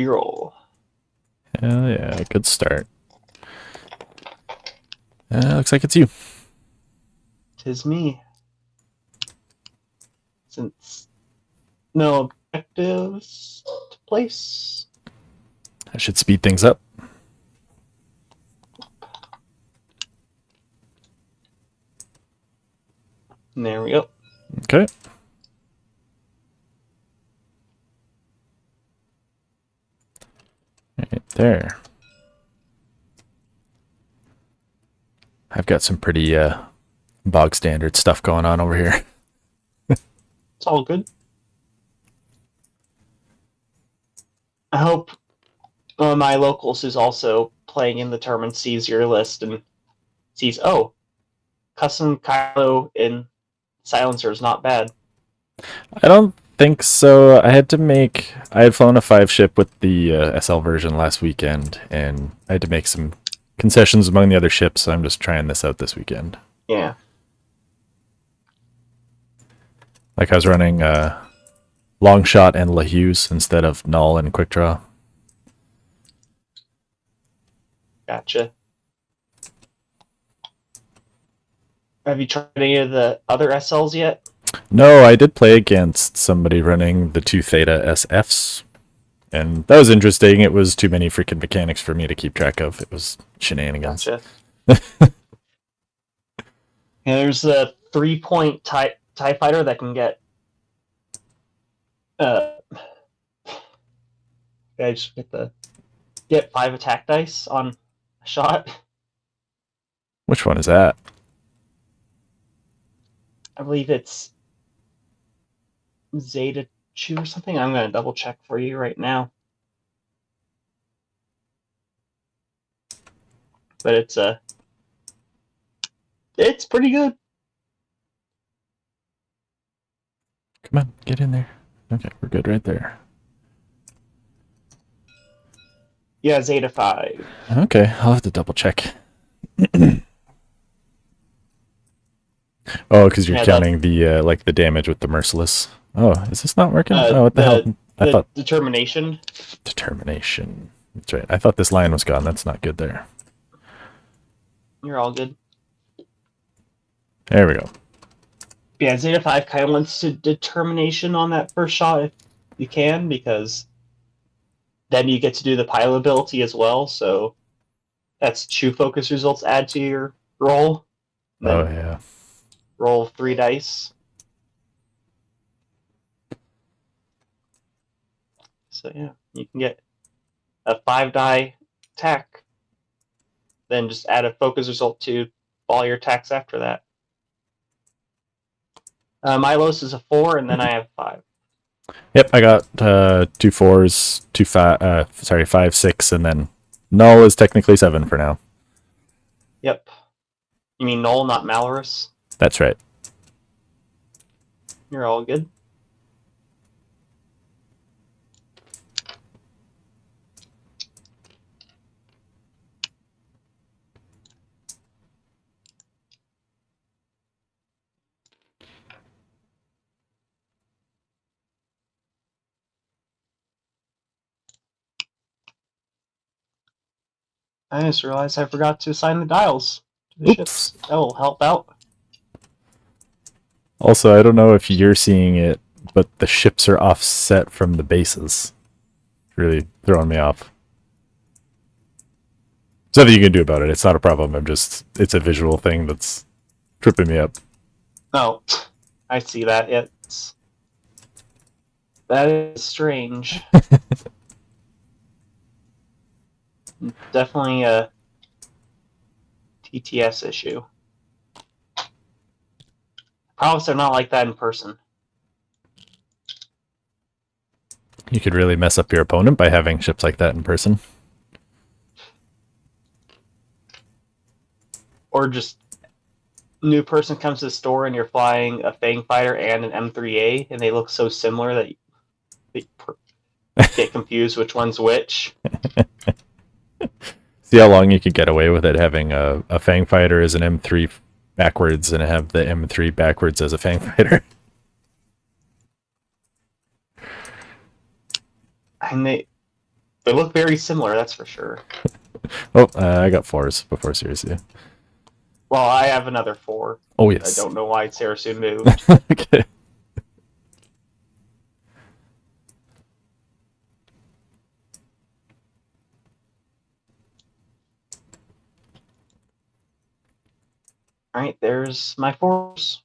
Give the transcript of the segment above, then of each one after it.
Reroll. Hell yeah, good start. Looks like it's you. Tis me. Since no objectives to place. I should speed things up. And there we go. Okay. Right there. I've got some pretty bog standard stuff going on over here. It's all good. I hope my locals is also playing in the term and sees your list and sees, oh, custom Kylo in Silencer is not bad. I don't think so. I had flown a 5-ship with the SL version last weekend, and I had to make some concessions among the other ships, so I'm just trying this out this weekend. Yeah. Like I was running long shot and LaHughes instead of null and quick draw. Gotcha. Have you tried any of the other SLs yet? No, I did play against somebody running the 2 Theta SFs, and that was interesting. It was too many freaking mechanics for me to keep track of. It was shenanigans. Gotcha. Yeah, there's a 3-point TIE fighter that can get I just get 5 attack dice on a shot. Which one is that? I believe it's Zeta 2 or something. I'm going to double check for you right now. But it's pretty good. Come on, get in there. Okay, we're good right there. Yeah, Zeta 5. Okay, I'll have to double check. Oh, because you're counting the like the damage with the merciless. Oh, is this not working? Oh, what the hell? I thought determination. Determination. That's right. I thought this line was gone. That's not good there. You're all good. There we go. Yeah, Zeta 5 kind of wants to determination on that first shot if you can, because then you get to do the pilot ability as well, so that's 2 focus results add to your roll. Oh, yeah. Roll 3 dice. So yeah, you can get a 5-die attack, then just add a focus result to all your attacks after that. Milos is a 4, and then I have 5. Yep, I got 2 4s, 2 5, 5 6, and then null is technically 7 for now. Yep. You mean null, not malorous? That's right. You're all good. I just realized I forgot to assign the dials to the ships. That will help out. Also, I don't know if you're seeing it, but the ships are offset from the bases. Really throwing me off. There's nothing you can do about it. It's not a problem. It's a visual thing that's tripping me up. Oh, I see that. That is strange. Definitely a TTS issue. Probably they're not like that in person. You could really mess up your opponent by having ships like that in person. Or just new person comes to the store and you're flying a Fang fighter and an M3A, and they look so similar that you get confused which one's which. See how long you could get away with it having a Fang fighter as an M3 backwards and have the M3 backwards as a Fang fighter. And They look very similar, that's for sure. Oh, I got 4s before Series C. Well, I have another 4. Oh, I yes. don't know why Sarasu moved. Okay. Alright, there's my 4s.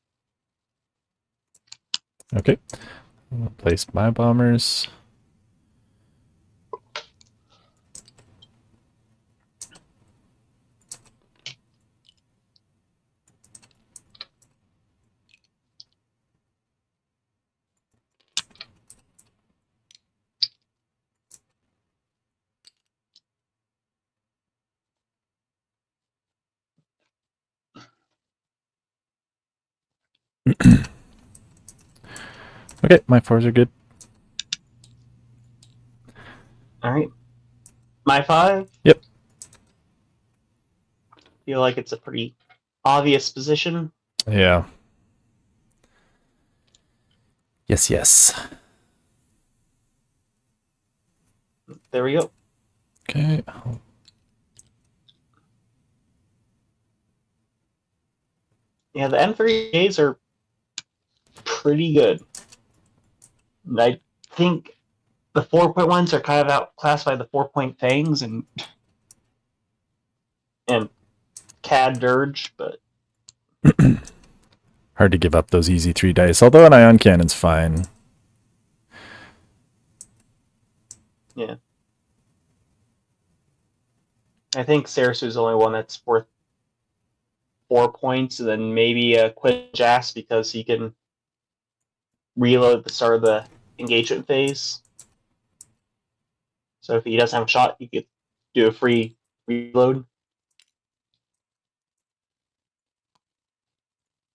Okay. I'll place my bombers. Okay, my 4s are good. Alright. My 5. Yep. Feel like it's a pretty obvious position. Yeah. Yes, yes. There we go. Okay. Yeah, the M3As are pretty good. I think the 4.1s are kind of outclassed by the 4-point fangs and CAD Dirge, but Hard to give up those easy 3 dice, although an ion cannon's fine. yeah. I think Sarasu's the only one that's worth 4 points, and then maybe a Quijass because he can reload at the start of the engagement phase. So if he doesn't have a shot, he could do a free reload.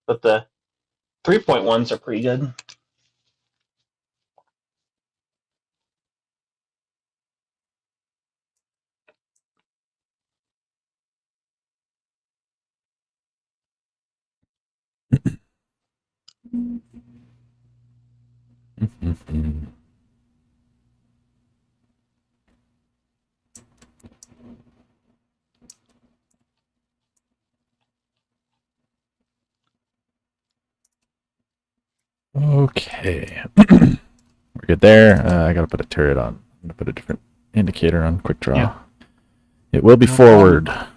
But the 3.1s are pretty good. Okay. We're good there. I gotta put a turret on. I'm gonna put a different indicator on quick draw. Yeah. It will be No forward. problem.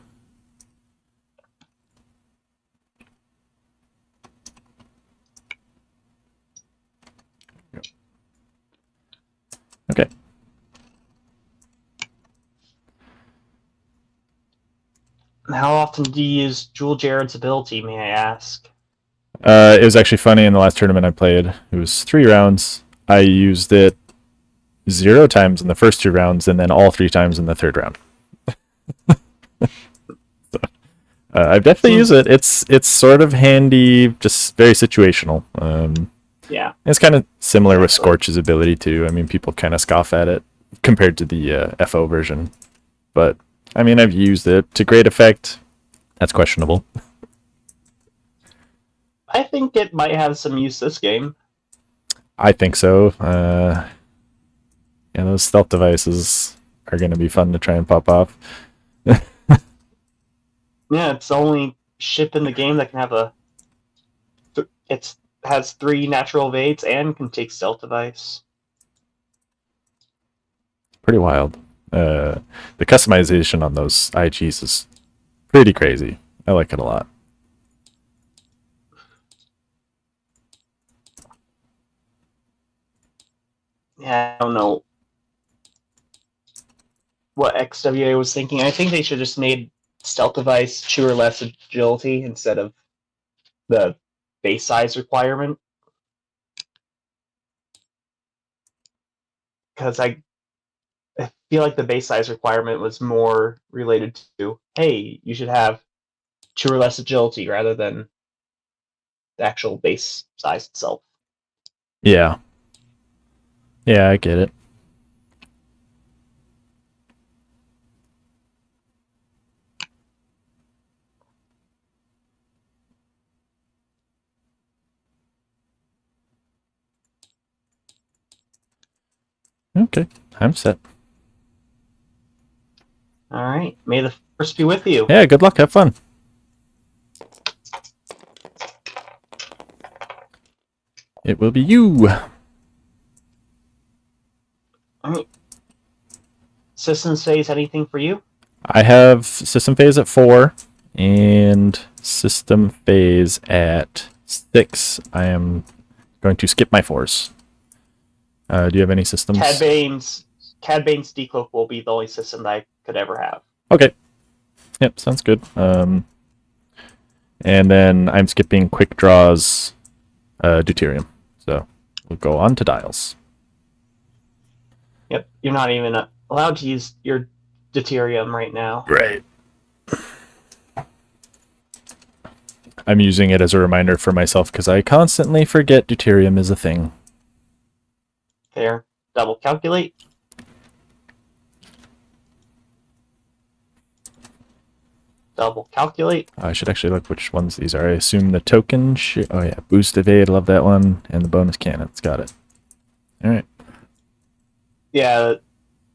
Okay. How often do you use Jewel Jared's ability, may I ask? It was actually funny in the last tournament I played. It was 3 rounds. I used it 0 times in the first 2 rounds, and then all 3 times in the third round. So, I definitely use it. It's sort of handy, just very situational. Yeah. It's kind of similar with Scorch's ability too. I mean, people kind of scoff at it compared to the FO version, but I mean, I've used it to great effect. That's questionable. I think it might have some use this game. I think so. Yeah, those stealth devices are going to be fun to try and pop off. Yeah, it's the only ship in the game that can have it has 3 natural evades and can take stealth device. Pretty wild. The customization on those IGs is pretty crazy. I like it a lot. Yeah, I don't know what XWA was thinking. I think they should just made stealth device 2 or less agility instead of the base size requirement. Because I feel like the base size requirement was more related to, hey, you should have 2 or less agility rather than the actual base size itself. Yeah. Yeah, I get it. Okay, I'm set. All right. May the force be with you. Yeah, good luck. Have fun. It will be you. All right. Systems phase, anything for you? I have system phase at 4 and system phase at 6. I am going to skip my 4s. Do you have any systems? Cad Bane's decloak will be the only system that I could ever have. Okay. Yep, sounds good. And then I'm skipping quick draws deuterium. So we'll go on to dials. Yep, you're not even allowed to use your deuterium right now. Right. I'm using it as a reminder for myself because I constantly forget deuterium is a thing. There. Double calculate. Double calculate. I should actually look which ones these are. I assume the token. Oh yeah, boost evade. Love that one, and the bonus cannons. Got it. All right. Yeah,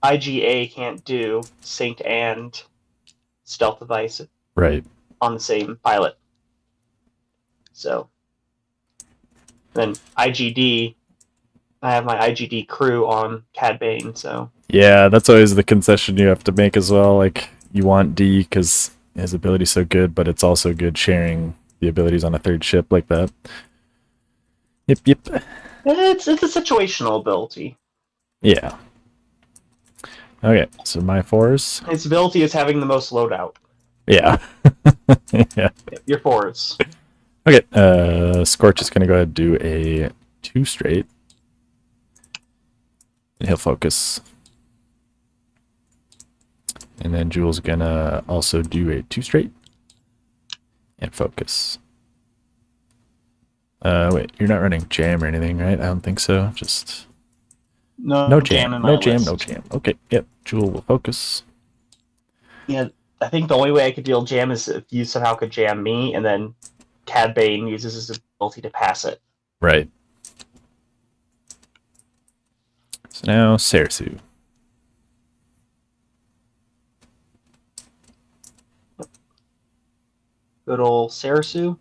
IGA can't do sync and stealth device Right. on the same pilot. So then IGD, I have my IGD crew on Cad Bane, so Yeah, that's always the concession you have to make as well. Like you want D because his ability's so good, but it's also good sharing the abilities on a third ship like that. Yep, yep. it's a situational ability. Yeah. Okay, so my 4s. Its ability is having the most loadout. Yeah. Yeah. Your 4s. Okay, Scorch is going to go ahead and do a 2 straight. And he'll focus. And then Jewel's going to also do a 2 straight. And focus. Wait, you're not running jam or anything, right? I don't think so. Just... No jam, in my no jam, list. no jam. Okay, yep. Jewel will focus. Yeah, I think the only way I could deal jam is if you somehow could jam me, and then Cad Bane uses his ability to pass it. Right. So now Sarasu. Good old Sarasu.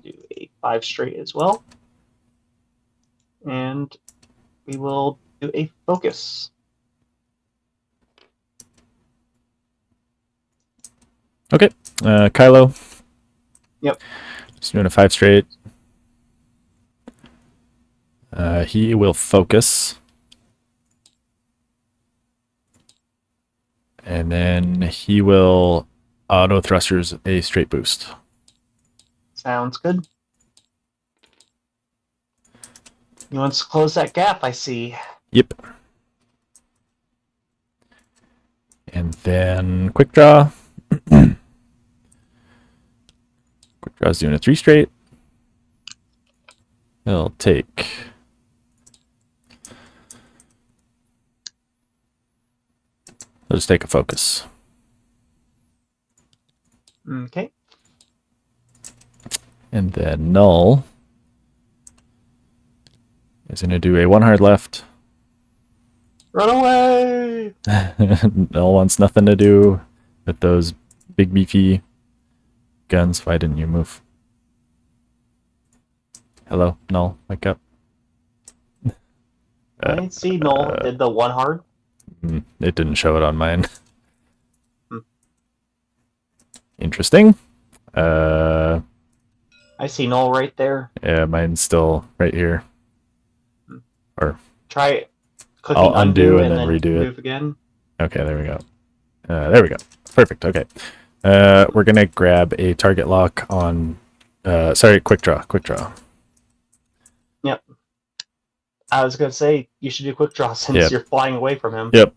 Do a 5 straight as well. And we will do a focus. Okay, Kylo. Yep. Just doing a 5 straight. He will focus. And then he will auto thrusters a straight boost. Sounds good. He wants to close that gap, I see. Yep. And then quick draw. Quick draw's doing a 3 straight. He'll take... He'll just take a focus. Okay. And then Null is going to do a 1 hard left. Run away! Null wants nothing to do with those big beefy guns. Why didn't you move? Hello, Null, wake up. I see Null did the 1 hard. It didn't show it on mine. Hmm. Interesting. I see Null right there. Yeah, mine's still right here. Or Try clicking I'll undo and then then redo it. move again. okay, there we go. There we go. Perfect. Okay. We're gonna grab a target lock on. Sorry, quick draw. Quick draw. Yep. I was gonna say you should do quick draw since Yep. you're flying away from him. Yep.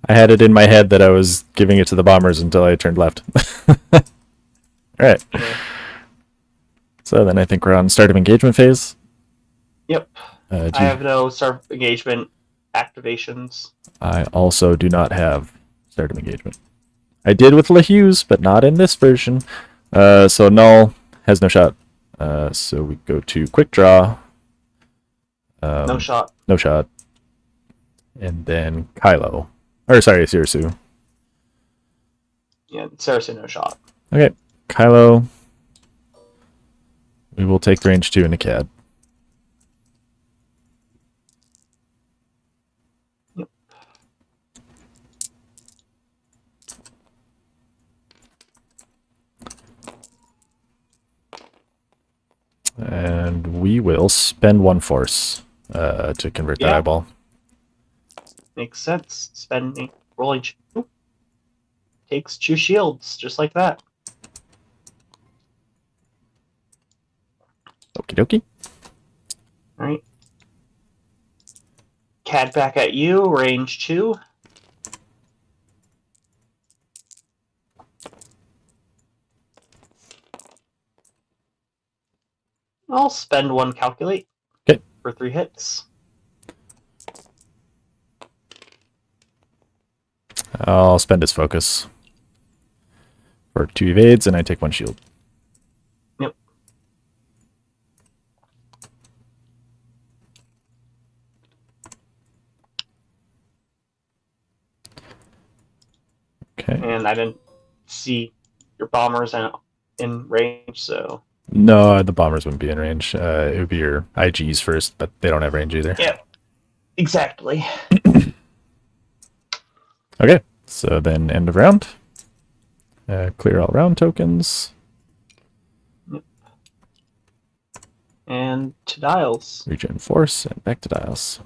I had it in my head that I was giving it to the bombers until I turned left. All right. Yeah. So then I think we're on start of engagement phase. Yep. Do I have no start of engagement activations. I also do not have start of engagement. I did with LaHughes, but not in this version. So Null has no shot. So we go to quick draw. No shot. No shot. And then Kylo. Or sorry, Sirisu. Yeah, Saracen no shot. Okay, Kylo. We will take range 2 in a CAD. Yep. And we will spend 1 force to convert that Yeah. eyeball. Makes sense. Spending rolling 2 takes 2 shields, just like that. Okie dokie. Alright. CAD back at you, range 2. I'll spend 1 calculate. Okay. For 3 hits. I'll spend his focus for 2 evades, and I take 1 shield. Yep. Okay. And I didn't see your bombers in range, so... No, the bombers wouldn't be in range. It would be your IGs first, but they don't have range either. Yeah, exactly. Okay, so then end of round. Clear all round tokens. Yep. And to Dials. Regen force and back to Dials.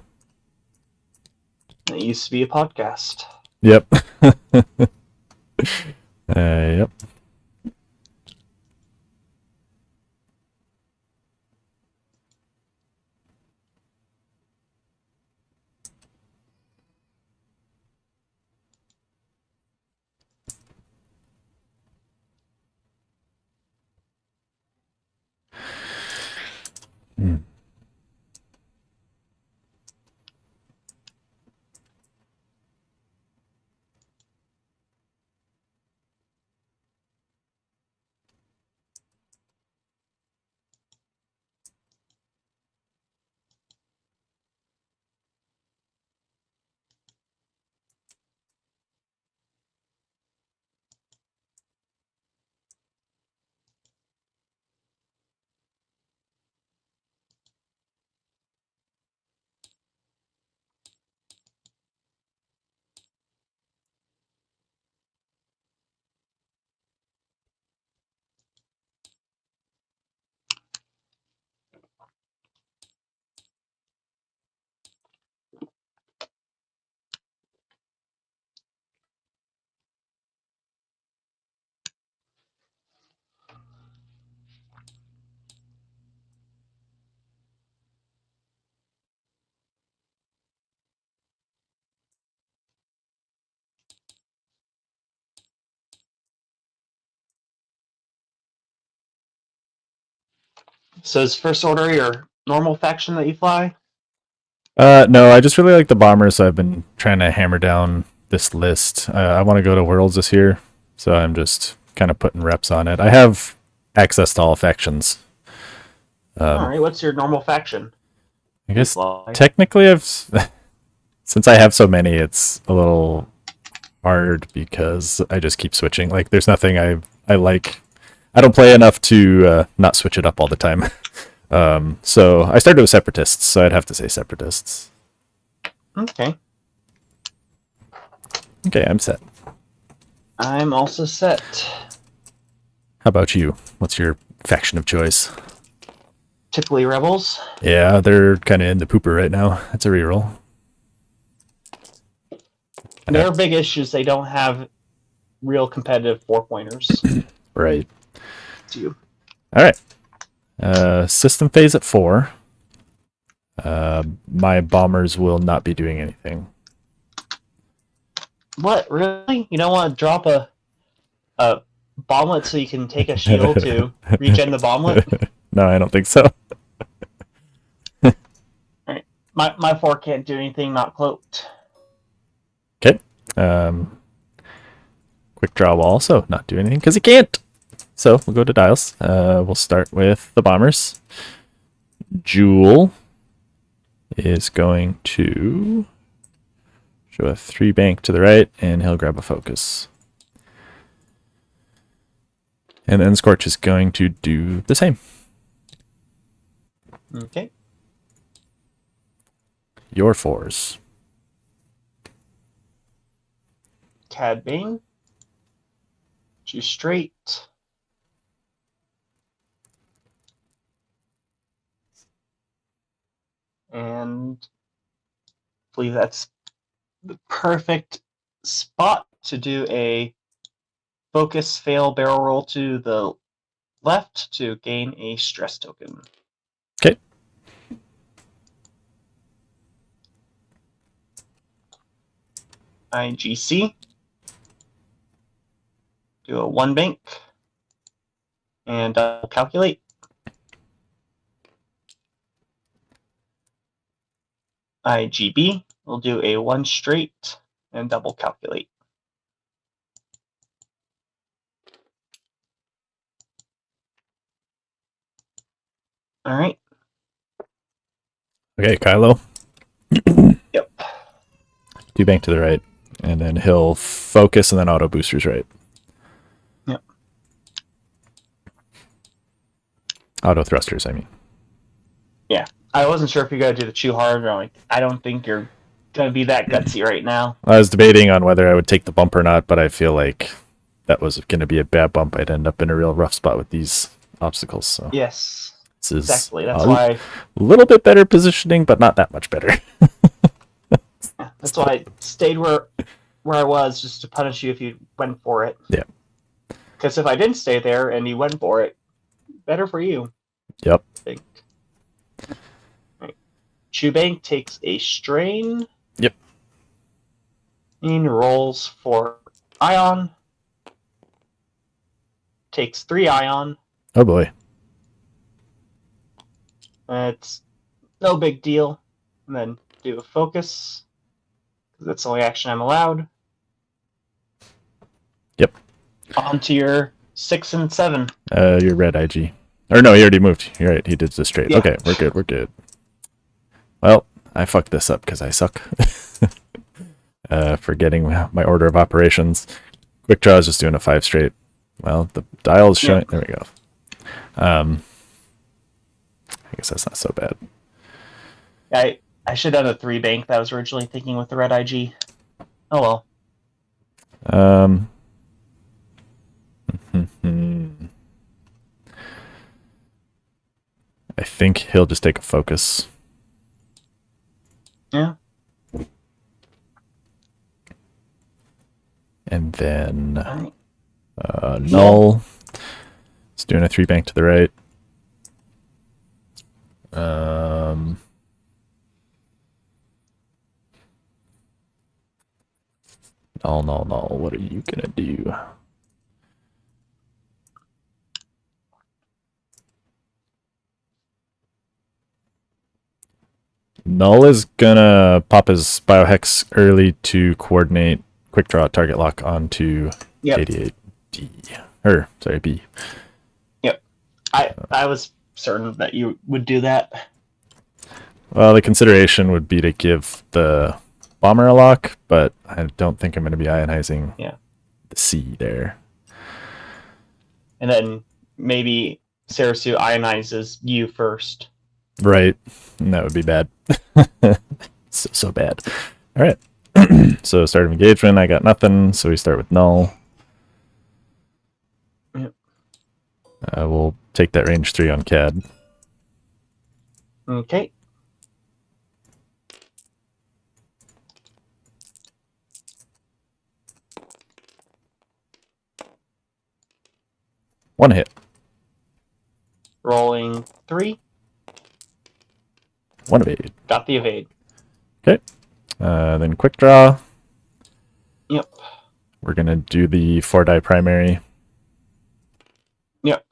It used to be a podcast. Yep. Yep. Hmm. So is First Order your normal faction that you fly? No, I just really like the bombers, so I've been trying to hammer down this list. I want to go to Worlds this year, so I'm just kind of putting reps on it. I have access to all factions. Alright, what's your normal faction? I guess Fly? technically I've since I have so many, it's a little hard because I just keep switching. Like there's nothing I like. I don't play enough to not switch it up all the time. So I started with Separatists, so I'd have to say Separatists. Okay. Okay, I'm set. I'm also set. How about you? What's your faction of choice? Typically Rebels. Yeah, they're kind of in the pooper right now. That's a reroll. Their big issue is they don't have real competitive 4-pointers. Right. You. All right. System phase at 4. My bombers will not be doing anything. What, really? You don't want to drop a bomblet so you can take a shield to regen the bomblet? No, I don't think so. Alright. My 4 can't do anything not cloaked. Okay. Quick draw will also not do anything because it can't. So we'll go to Dials. We'll start with the bombers. Jewel is going to Do a 3 bank to the right, and he'll grab a focus. And then Scorch is going to do the same. Okay. Your 4s. Cad Bane. 2 straight. And I believe that's the perfect spot to do a focus fail barrel roll to the left to gain a stress token. Okay. IGC. Do a 1 bank. And calculate. IGB. We'll do a 1 straight and double calculate. All right. Okay, Kylo. Yep. 2 bank to the right, and then he'll focus and then auto boosters right. Yep. Auto thrusters, I mean. Yeah. I wasn't sure if you're going to do the chew hard, or like, I don't think you're going to be that gutsy right now. I was debating on whether I would take the bump or not, but I feel like that was going to be a bad bump. I'd end up in a real rough spot with these obstacles. So Yes. this is Exactly. That's why. A little bit better positioning, but not that much better. That's why I stayed where I was, just to punish you if you went for it. Yeah. Because if I didn't stay there and you went for it, better for you. Yep. I think. Right. Chubank takes a strain. Yep. And rolls for Ion. Takes 3 Ion. Oh boy. It's no big deal. And then do a focus. Because that's the only action I'm allowed. Yep. On to your 6 and 7. Your red IG. Or no, he already moved. You're right, he did the straight. Yeah. Okay, we're good. Well, I fucked this up because I suck. Forgetting my order of operations. Quick draw is just doing a 5 straight. Well, the dial is showing. There we go. I guess that's not so bad. I should have done a 3 bank that I was originally thinking with the red IG. Oh well. I think he'll just take a focus. Yeah. And then Right. null. It's doing a 3 bank to the right. Null. What are you gonna do? Null is gonna pop his biohex early to coordinate quick draw target lock onto 88D. Sorry, B. Yep. I was certain that you would do that. Well, the consideration would be to give the bomber a lock, but I don't think I'm going to be ionizing the C there. And then maybe Sarasu ionizes you first. Right. And that would be bad. so bad. All right. So start of engagement, I got nothing, so we start with null. Yep. We'll take that range 3 on CAD. Okay. One hit. Rolling 3. 1 evade. Got the evade. Okay. Then quick draw. Yep. We're going to do the 4-die primary. Yep.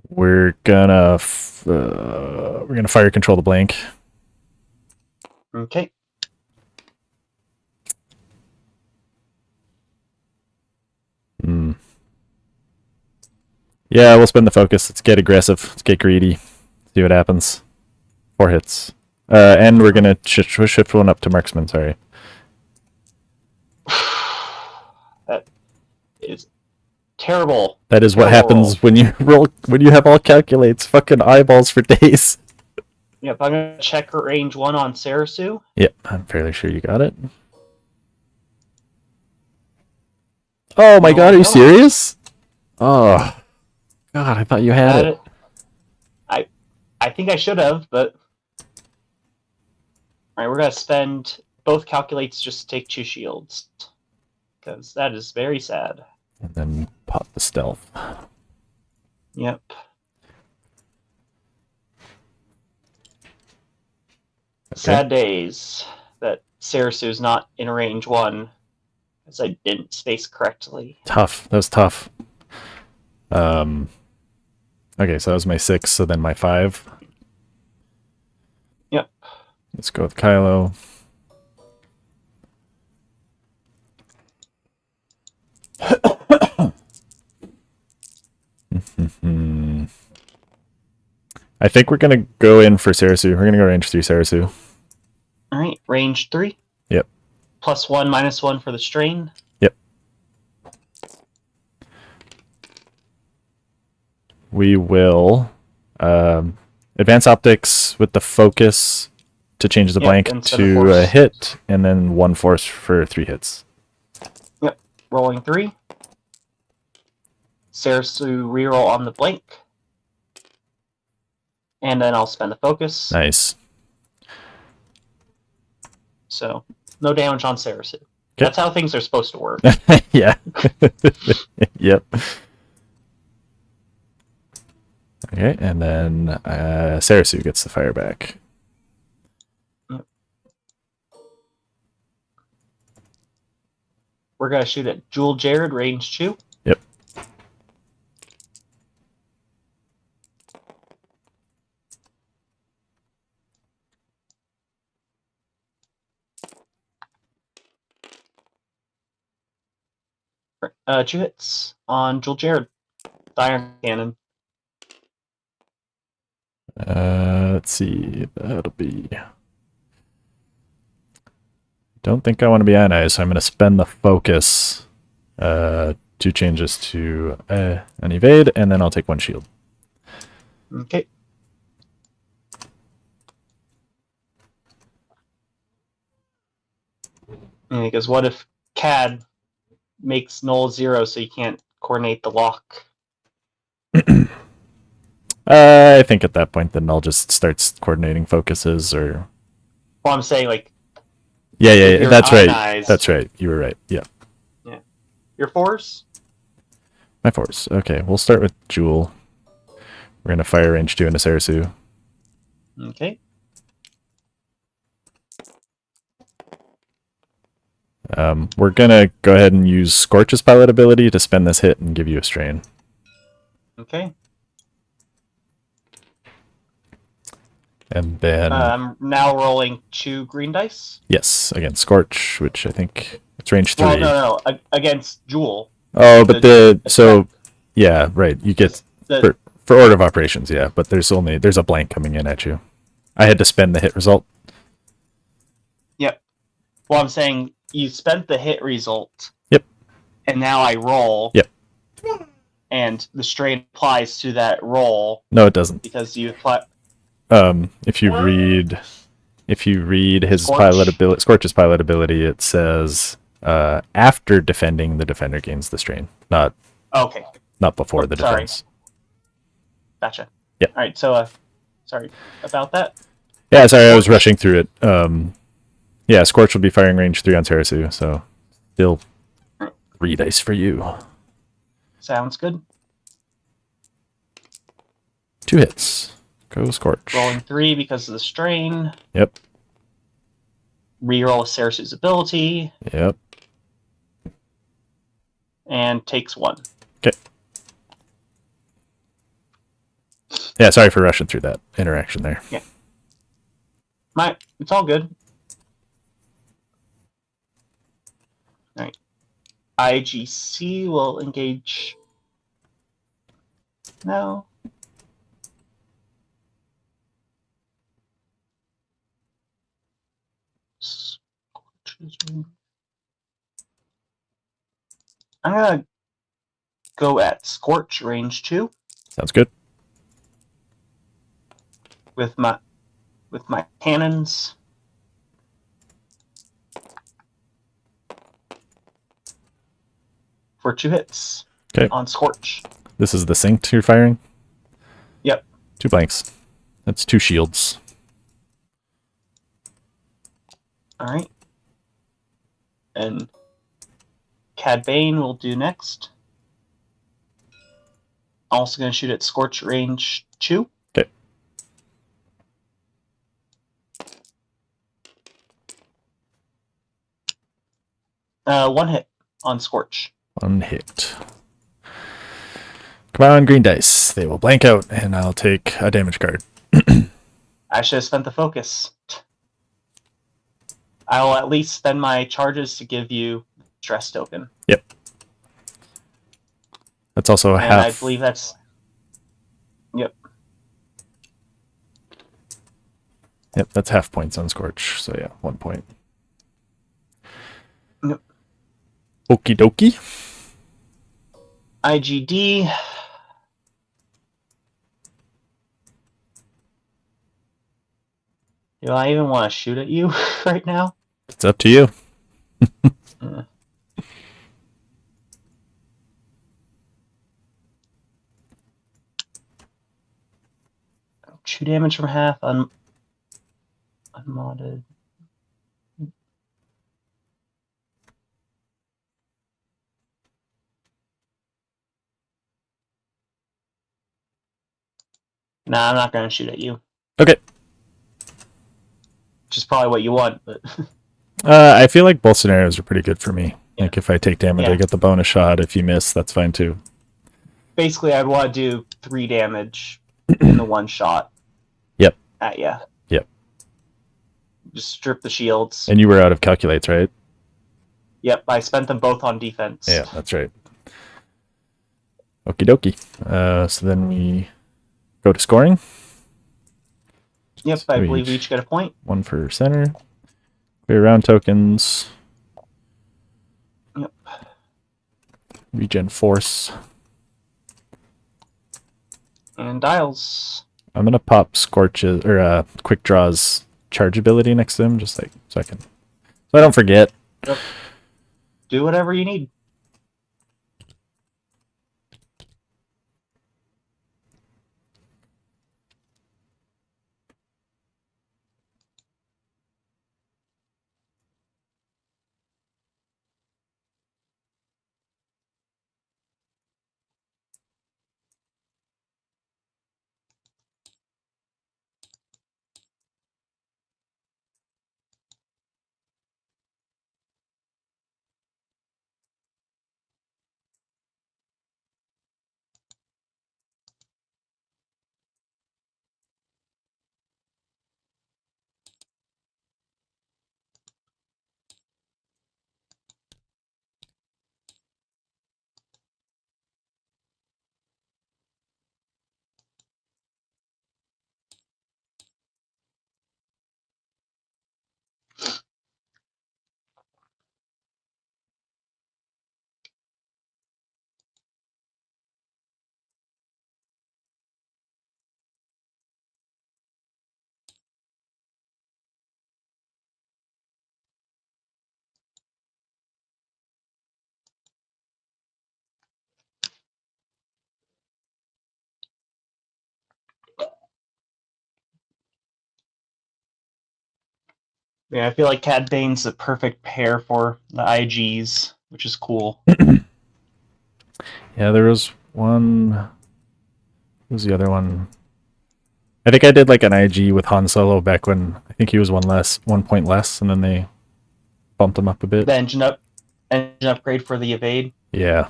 We're gonna fire control the blank. Okay. Hmm. Yeah, we'll spend the focus. Let's get aggressive. Let's get greedy. See what happens. 4 hits. And we're gonna shift one up to marksman. Sorry. That is terrible. That is what Terrible happens roll. when you roll when you have all calculates. Fucking eyeballs for days. Yep, I'm gonna check range 1 on Sarasu. Yep, I'm fairly sure you got it. Oh my No, god, I are you don't. serious? Oh god, I thought you had it. I think I should have, but alright, we're gonna spend both calculates just to take 2 shields. Because that is very sad. And then pop the stealth. Yep. Okay. Sad days that Sarasu's not in range 1 because I didn't space correctly. Tough. That was tough. Okay, so that was my 6, so then my 5. Yep. Let's go with Kylo. I think we're gonna go in for Sarasu. We're gonna go range 3 Sarasu. Alright, range 3. Yep. +1, -1 for the strain. Yep. We will advance optics with the focus to change the blank and spend to the a force. hit, and then 1 force for 3 hits. Yep. Rolling 3. Sarasu reroll on the blank. And then I'll spend the focus. Nice. So, no damage on Sarasu. Okay. That's how things are supposed to work. Yeah. Yep. Okay, and then Sarasu gets the fire back. Yep. We're going to shoot at Jewel Jared, range 2. Yep. Two hits on Jewel Jared. Iron Cannon. Let's see. That'll be... Don't think I want to be ionized, so I'm going to spend the focus. 2 changes to an evade, and then I'll take 1 shield. Okay. Because what if CAD makes null 0 so you can't coordinate the lock? I think at that point, then I'll just start coordinating focuses, or... Well, I'm saying, like... Yeah, that's right. Ionized. That's right. You were right. Yeah. Your force? My force. Okay, we'll start with Jewel. We're going to fire range 2 into Sarasu. Okay. We're going to go ahead and use Scorch's pilot ability to spend this hit and give you a strain. Okay. And then... I'm now rolling 2 green dice. yes, against Scorch, which I think it's range 3. Well, no. Against Jewel. Oh, but so... yeah, right. You get... The, for order of operations, yeah, but there's a blank coming in at you. I had to spend the hit result. Yep. Well, I'm saying you spent the hit result. Yep. And now I roll. Yep. And the strain applies to that roll. No, it doesn't. Because you apply... If you read his Scorch. Scorch's pilot ability, it says after defending, the defender gains the strain, not before the sorry. defense. Gotcha. Yeah. All right. So, sorry about that. Yeah, sorry, I was rushing through it. Yeah, Scorch will be firing range 3 on Sarasu, so still 3 dice for you. Sounds good. 2 hits. Go Scorch. Rolling 3 because of the strain. Yep. Reroll Sarasu's ability. Yep. And takes 1. Okay. Yeah, sorry for rushing through that interaction there. Yeah. It's all good. Alright. IGC will engage No. I'm gonna go at Scorch range 2 Sounds good. with my cannons. For 2 hits. Okay. On Scorch. This is the synced you're firing? Yep. 2 blanks. That's 2 shields. Alright. And Cad Bane will do next. Also going to shoot at Scorch range 2. Okay. One hit on Scorch. 1 hit. Come on, green dice. They will blank out, and I'll take a damage card. I should have spent the focus. I'll at least spend my charges to give you stress token. Yep. That's also a and half. I believe that's... Yep. Yep, that's half points on Scorch. So yeah, 1 point. Yep. Okie dokie. IGD. Do I even want to shoot at you right now? It's up to you. 2 damage from half, unmodded. Nah, I'm not going to shoot at you. Okay. Which is probably what you want, but... I feel like both scenarios are pretty good for me. Yeah. Like if I take damage, Yeah. I get the bonus shot. If you miss, that's fine too. Basically, I'd want to do 3 damage in the one shot. Yep. At ya. Yep. Just strip the shields. And you were out of calculates, right? Yep, I spent them both on defense. Yeah, that's right. Okie dokie. So then we go to scoring. Yep, I believe we each get a point. 1 for center. Clear round tokens. Yep. Regen force. And dials. I'm gonna pop Scorches or Quick Draw's charge ability next to him, just like so I don't forget. Yep. Do whatever you need. Yeah, I feel like Cad Bane's the perfect pair for the IGs, which is cool. Yeah, there was one. What was the other one? I think I did like an IG with Han Solo back when I think he was 1 point less, and then they bumped him up a bit. The engine upgrade for the evade. Yeah.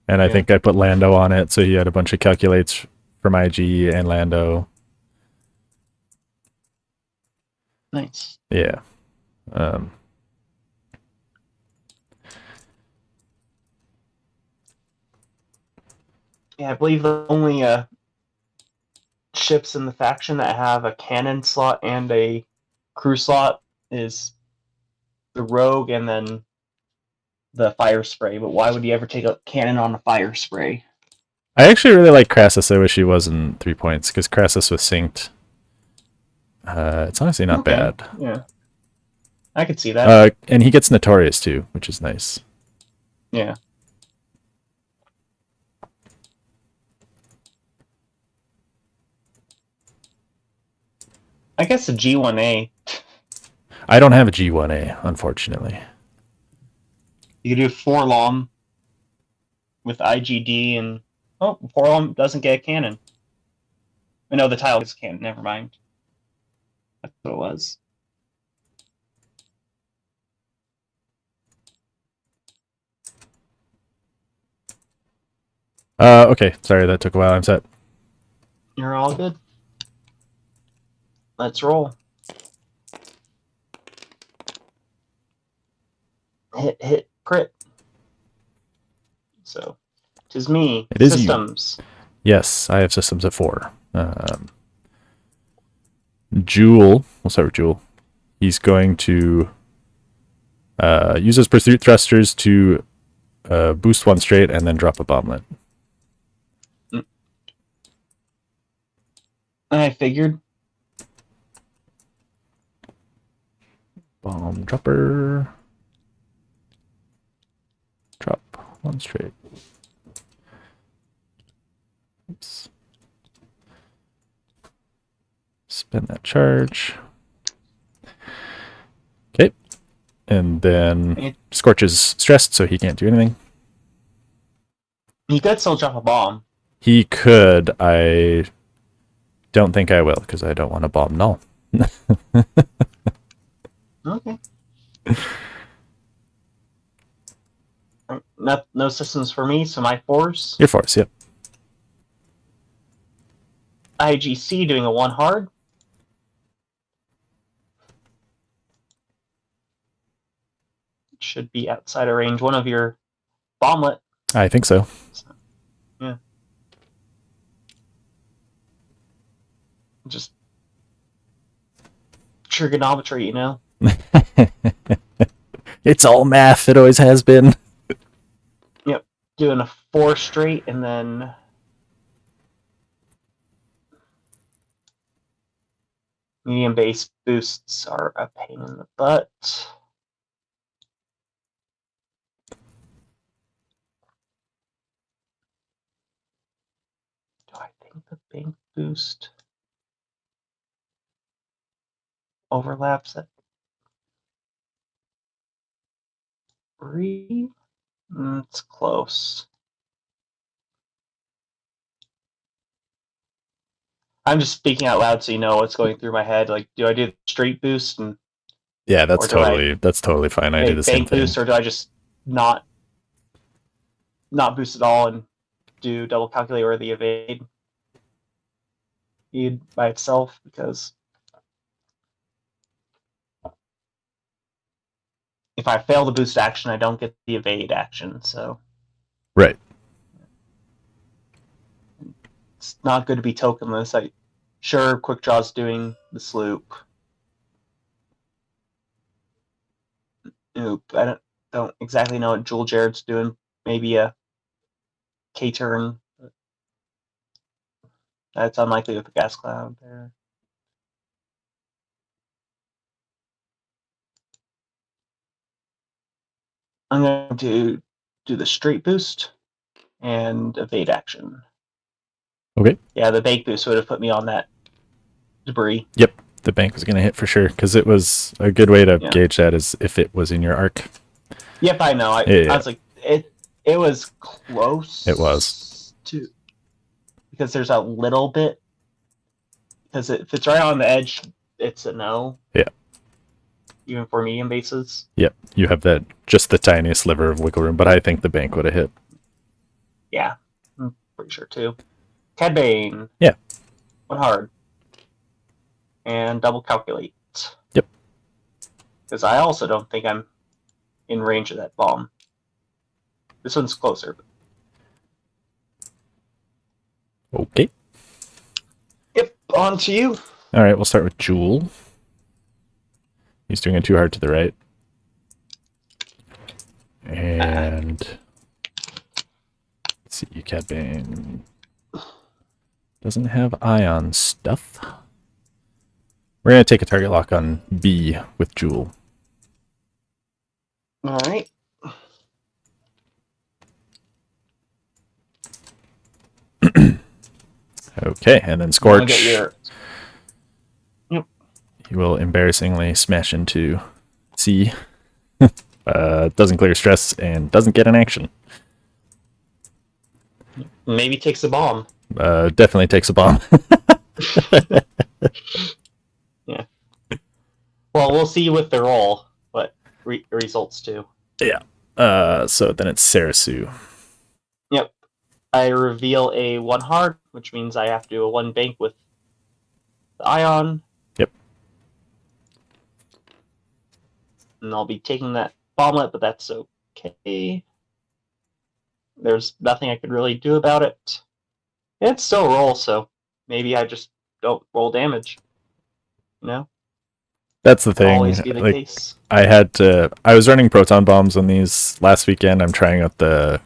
And I think I put Lando on it, so he had a bunch of calculates from IG and Lando. Nice. Yeah. Yeah, I believe the only ships in the faction that have a cannon slot and a crew slot is the Rogue and then the Fire Spray. But why would you ever take a cannon on a Fire Spray? I actually really like Crassus. I wish he wasn't 3 points, because Crassus was synced. It's honestly not bad. Yeah. I could see that. And he gets Notorious too, which is nice. Yeah. I guess the G1A. I don't have a G1A, unfortunately. You could do Forlom with IGD and... Oh, Forlom doesn't get a cannon. No, the tile gets a cannon. Never mind. That's what it was. Okay, sorry, that took a while. I'm set. You're all good. Let's roll. Hit, crit. So, 'tis me. It is Systems. you. Yes, I have systems at 4. Jewel, we'll start with Jewel. He's going to use his pursuit thrusters to boost 1 straight and then drop a bomblet. I figured. Bomb dropper. Drop 1 straight. Oops. Spend that charge. Okay. And then Scorch is stressed, so he can't do anything. He could still drop a bomb. He could. I don't think I will, because I don't want to bomb null. Okay. No systems for me, so my force. Your force, yep. IGC doing a 1 hard. Should be outside of range 1 of your bomblet. I think so. Yeah. Just trigonometry, you know? It's all math. It always has been. Yep. Doing a 4 straight and then... medium base boosts are a pain in the butt. Do I think the bank boost overlaps at 3? It's close. I'm just speaking out loud so you know what's going through my head. Like, do I do the straight boost and Yeah, that's totally fine. I do the same bank thing. boost, or do I just not boost at all and do double calculate or the evade by itself? Because if I fail the boost action, I don't get the evade action. So right. It's not good to be tokenless. Sure, Quick Draw's doing the sloop. Oop, I don't exactly know what Jewel Jared's doing. Maybe a K-turn. That's unlikely with the gas cloud there. I'm going to do the straight boost and evade action. Okay. Yeah, the bank boost would have put me on that debris. Yep, the bank was going to hit for sure, because it was a good way to gauge that is if it was in your arc. Yep, I know. I was like, it was close. It was. Because there's a little bit. Because if it's right on the edge, it's a no. Yeah. Even for medium bases. Yep, you have that just the tiniest sliver of wiggle room, but I think the bank would have hit. Yeah, I'm pretty sure too. Cadbane. Yeah. 1 hard. And double calculate. Yep. Because I also don't think I'm in range of that bomb. This one's closer. Okay. Yep, on to you. All right, we'll start with Jewel. He's doing it too hard to the right. And let's see, Cadbane doesn't have ion stuff. We're going to take a target lock on B with Jewel. All right. Okay, and then I'll Scorch. get your... Yep. He will embarrassingly smash into C. Doesn't clear stress and doesn't get an action. Maybe takes a bomb. Definitely takes a bomb. Yeah. Well, we'll see with the roll what results to. Yeah. So then it's Sarasu. Yep. I reveal a 1 hard, which means I have to do a 1 bank with the ion. Yep. And I'll be taking that bomblet, but that's okay. There's nothing I could really do about it. It's still a roll, so maybe I just don't roll damage. You know? That's the thing. Always be the case. I was running proton bombs on these last weekend. I'm trying out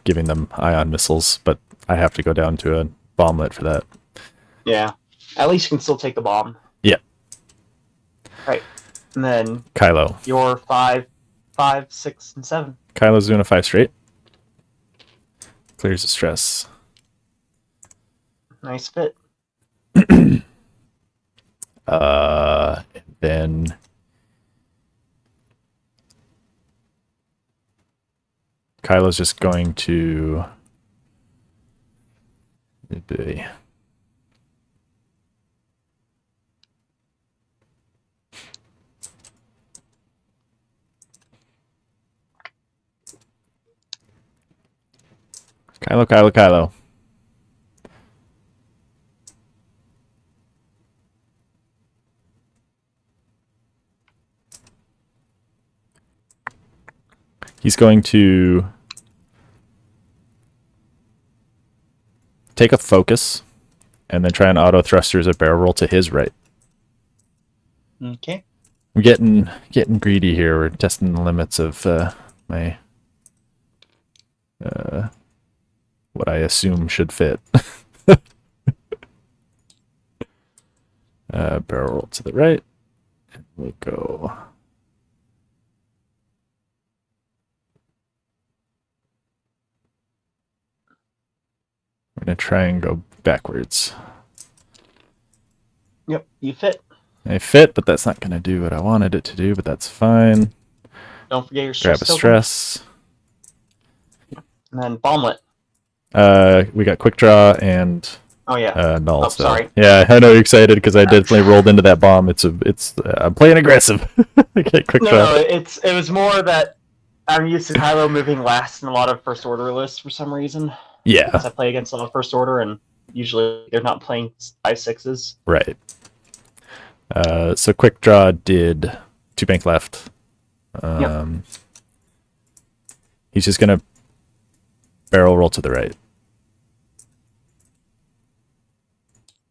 giving them ion missiles, but I have to go down to a bomblet for that. Yeah. At least you can still take the bomb. Yeah. Right. And then Kylo. your 5, 6, and 7. Kylo's doing a 5 straight. Clears the stress. Nice fit. Then Kylo's just going to Kylo. He's going to take a focus and then try and auto thrusters a barrel roll to his right. Okay. I'm getting greedy here. We're testing the limits of my what I assume should fit. Barrel roll to the right. And we'll go. We're going to try and go backwards. Yep, you fit. I fit, but that's not going to do what I wanted it to do, but that's fine. Don't forget your stress. Grab a stress. And then bomblet. We got quick draw and Oh yeah. null. Oh, so. sorry. Yeah, I know you're excited because I definitely rolled into that bomb. I'm playing aggressive. I get quick draw. No, it was more that I'm used to Kylo moving last in a lot of first order lists for some reason. Yeah. Because I play against a lot of first order, and usually they're not playing 5/6s. Right. So quick draw did 2 bank left. Yep. He's just gonna barrel roll to the right.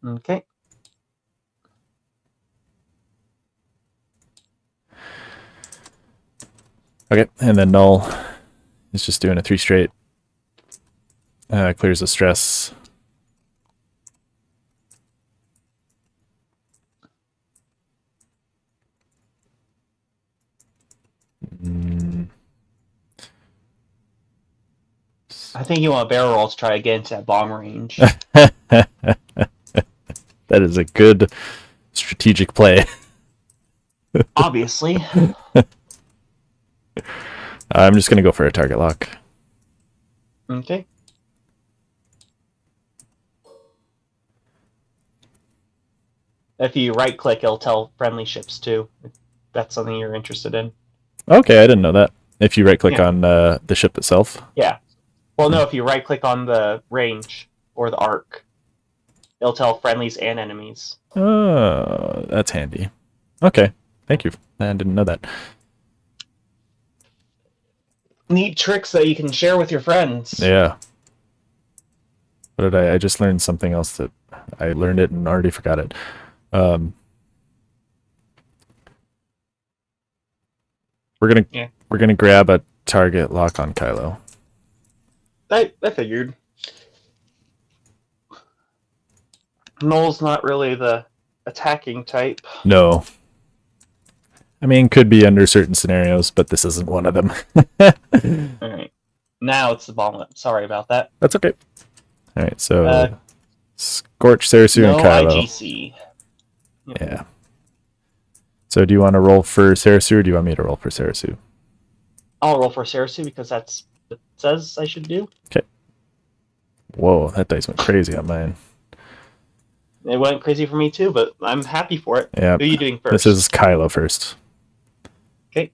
Okay. Okay, and then null is just doing a 3 straight. Clears the stress. I think you want a barrel roll to try to get into that bomb range. That is a good strategic play. Obviously. I'm just going to go for a target lock. Okay. If you right click, it'll tell friendly ships too. If that's something you're interested in. Okay, I didn't know that. If you right click on the ship itself? Yeah. Well, no, if you right click on the range or the arc, it'll tell friendlies and enemies. Oh, that's handy. Okay, thank you. I didn't know that. Neat tricks that you can share with your friends. Yeah. What did I just learned something else that I learned it and already forgot it. Um, we're gonna grab a target lock on Kylo. I figured. Noel's not really the attacking type. No. I mean, could be under certain scenarios, but this isn't one of them. Alright. Now it's the bomb. Sorry about that. That's okay. Alright, so Scorch, Sarasu, no and Kylo. IGC. Yep. Yeah. So do you want to roll for Sarasu, or do you want me to roll for Sarasu? I'll roll for Sarasu because that's what it says I should do. Okay. Whoa, that dice went crazy on mine. It went crazy for me too, but I'm happy for it. Yeah. Who are you doing first? This is Kylo first. Okay.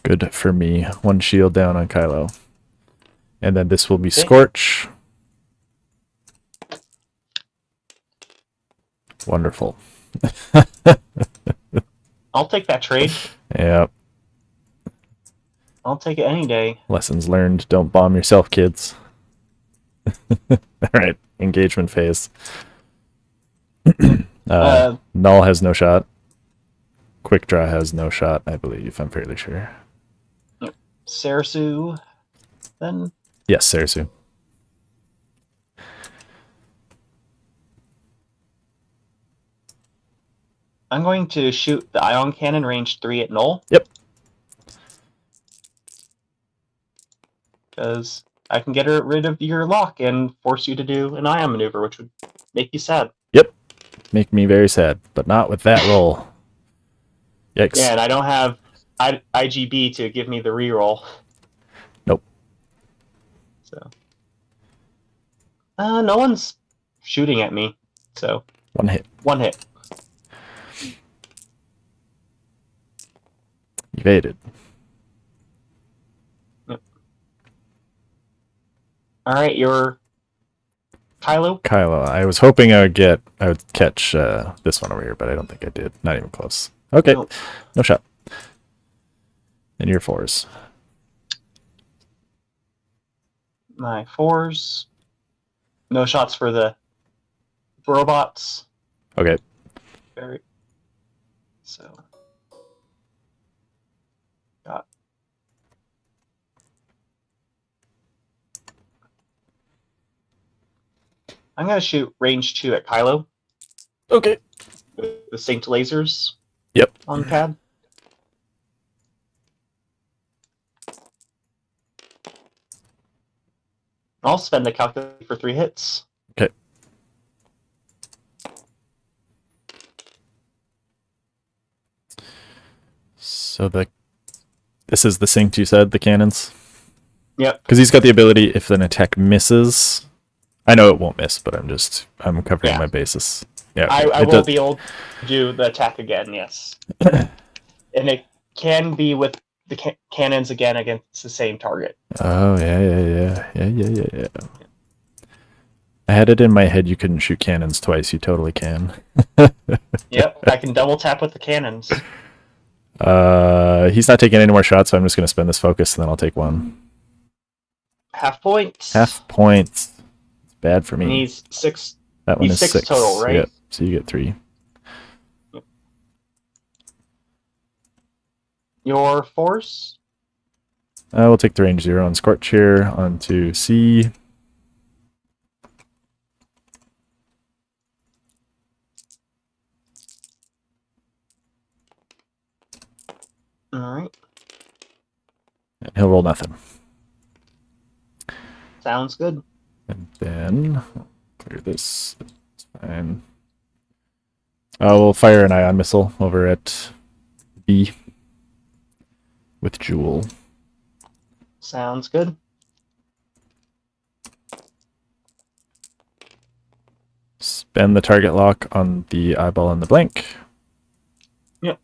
Good for me. One shield down on Kylo. And then this will be Scorch. Wonderful. I'll take that trade. Yep. I'll take it any day. Lessons learned. Don't bomb yourself, kids. Alright, engagement phase. Null has no shot. Quick Draw has no shot, I believe. I'm fairly sure. Sarasu, then? Yes, Sarasu. I'm going to shoot the ion cannon range 3 at Null. Yep. Because I can get rid of your lock and force you to do an ion maneuver, which would make you sad. Yep. Make me very sad, but not with that roll. Yikes. Yeah, and I don't have IGB to give me the reroll. Nope. So. No one's shooting at me, so. One hit. One hit. Evaded. Yep. Alright, you're Kylo? Kylo. I was hoping I would catch this one over here, but I don't think I did. Not even close. Okay. Nope. No shot. And your 4s. My 4s. No shots for the robots. Okay. Very. So. Got. I'm gonna shoot range 2 at Kylo. Okay. With the synced lasers. Yep. On pad. I'll spend the calculator for 3 hits. Okay. So this is the synced, you said, the cannons? Yep. Because he's got the ability, if an attack misses, I know it won't miss, but I'm covering my basis. Yeah, I will be able to do the attack again, yes. And it can be with the cannons again against the same target. Oh, yeah. I had it in my head you couldn't shoot cannons twice. You totally can. Yep, I can double tap with the cannons. He's not taking any more shots, so I'm just going to spend this focus, and then I'll take one. Half points. Half points. It's bad for me. And he's 6. That one he's is 6 total, right? Yep. So you get 3. Yep. Your force? We'll take the range 0 on Scorch here onto C. Alright. And he'll roll nothing. Sounds good. And then clear this. It's fine. We'll fire an ion missile over at B with Jewel. Sounds good. Spend the target lock on the eyeball and the blank. Yep.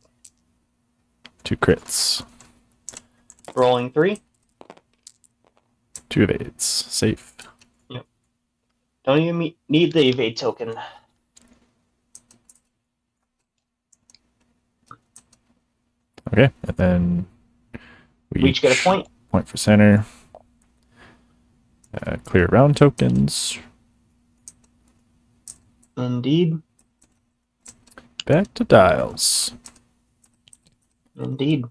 2 crits. Rolling 3. 2 evades. Safe. Yep. Don't even need the evade token. Okay, and then we each get a point. Point for center. Clear round tokens. Indeed. Back to dials. Indeed.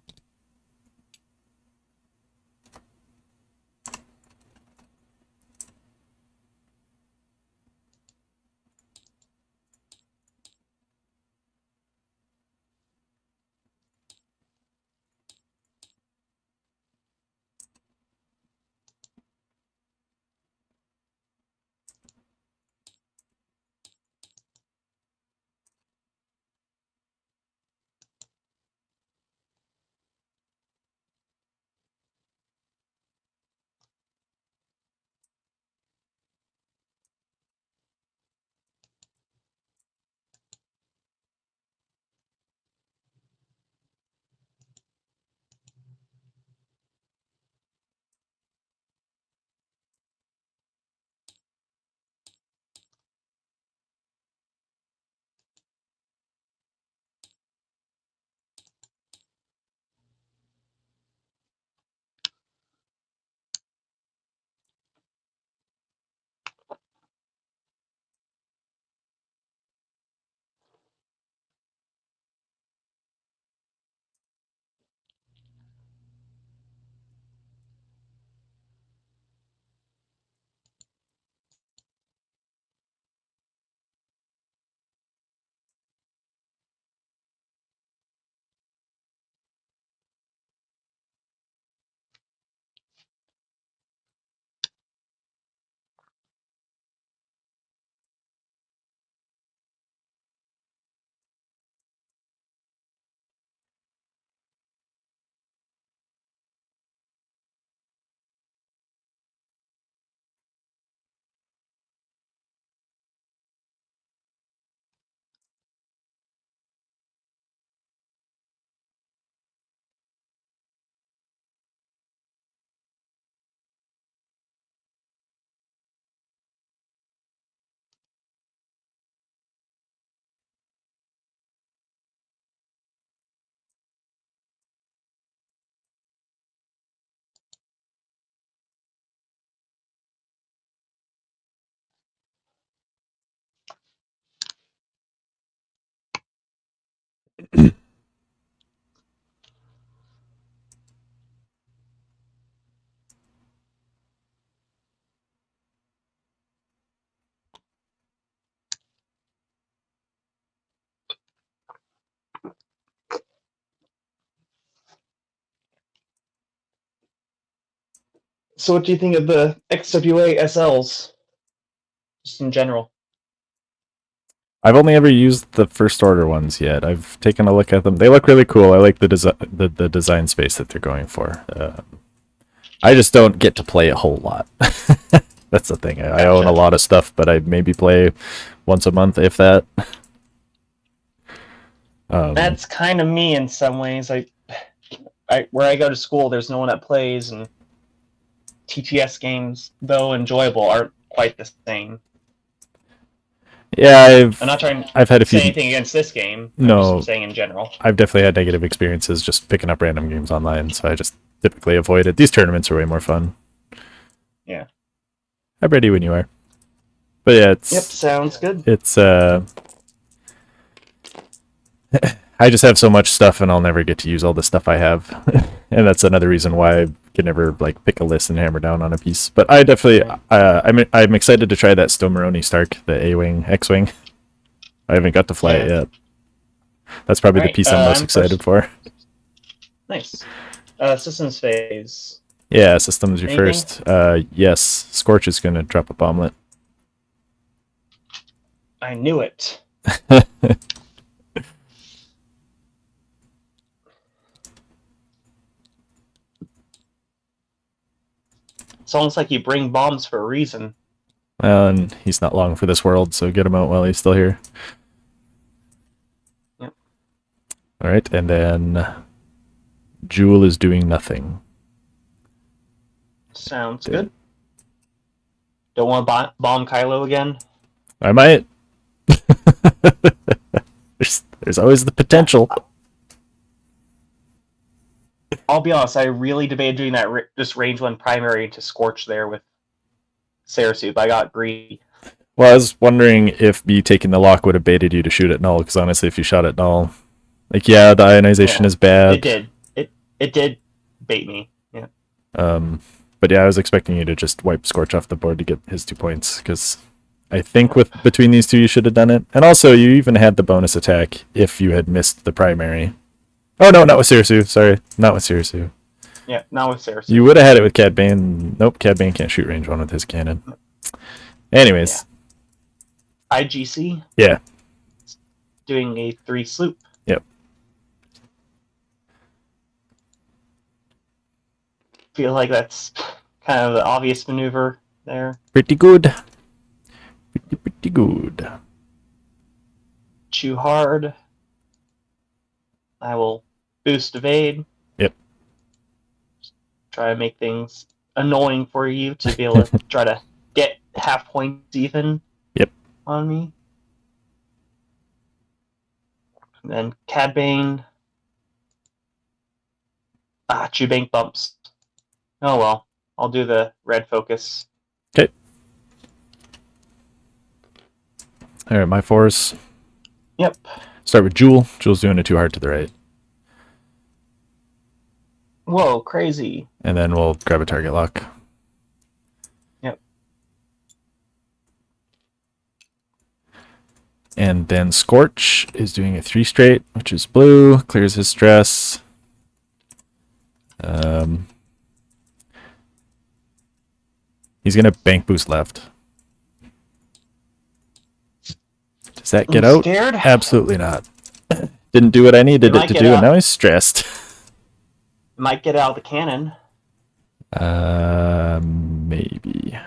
So what do you think of the XWA SLs? Just in general. I've only ever used the first order ones yet. I've taken a look at them. They look really cool. I like the design space that they're going for. I just don't get to play a whole lot. That's the thing. I own a lot of stuff, but I maybe play once a month, if that. That's kind of me in some ways. Where I go to school, there's no one that plays, and TTS games, though enjoyable, aren't quite the same. Yeah, I'm not trying I've had a to say few. anything against this game. No, I'm just saying in general. I've definitely had negative experiences just picking up random games online, so I just typically avoid it. These tournaments are way more fun. Yeah. I'm ready when you are. But yeah, it's Yep, sounds good. It's I just have so much stuff, and I'll never get to use all the stuff I have, and that's another reason why I can never like pick a list and hammer down on a piece. But I definitely, I'm excited to try that Stomaroni Stark, the A-wing, X-wing. I haven't got to fly it yet. That's probably the piece I'm most excited for. Nice. Systems phase. Yeah, systems your Anything? first. Yes, Scorch is gonna drop a bomblet. I knew it. It's almost like you bring bombs for a reason. Well, and he's not long for this world, so get him out while he's still here. Yep. All right, and then Jewel is doing nothing. Sounds good. Don't want to bomb Kylo again? I might. there's always the potential. I'll be honest, I really debated doing that just range 1 primary to Scorch there with Sarasu, but I got greedy. Well, I was wondering if me taking the lock would have baited you to shoot at null, because honestly, if you shot at null, like, yeah, the ionization Yeah, is bad. It did. It did bait me. Yeah. But yeah, I was expecting you to just wipe Scorch off the board to get his 2 points, because I think with between these two, you should have done it. And also, you even had the bonus attack if you had missed the primary. Oh, no, not with Sarasu. Sorry, not with Sarasu. Yeah, not with Sarasu. You would have had it with Cad Bane. Nope, Cad Bane can't shoot range 1 with his cannon. Anyways. Yeah. IGC. Yeah. Doing a 3 sloop. Yep. Feel like that's kind of the obvious maneuver there. Pretty good. Pretty good. Chew hard. I will boost evade. Yep. Try to make things annoying for you to be able to try to get half points even. Yep. On me. And then Cad Bane. Chew bank bumps. Oh well. I'll do the red focus. Okay. Alright, my 4s. Yep. Start with Jewel. Jewel's doing it too hard to the right. Whoa, crazy. And then we'll grab a target lock. Yep. And then Scorch is doing a 3 straight, which is blue. Clears his stress. He's going to bank boost left. Does that get out? Scared? Absolutely not. Didn't do what I needed it to do, and now he's stressed. Might get out of the cannon. Maybe.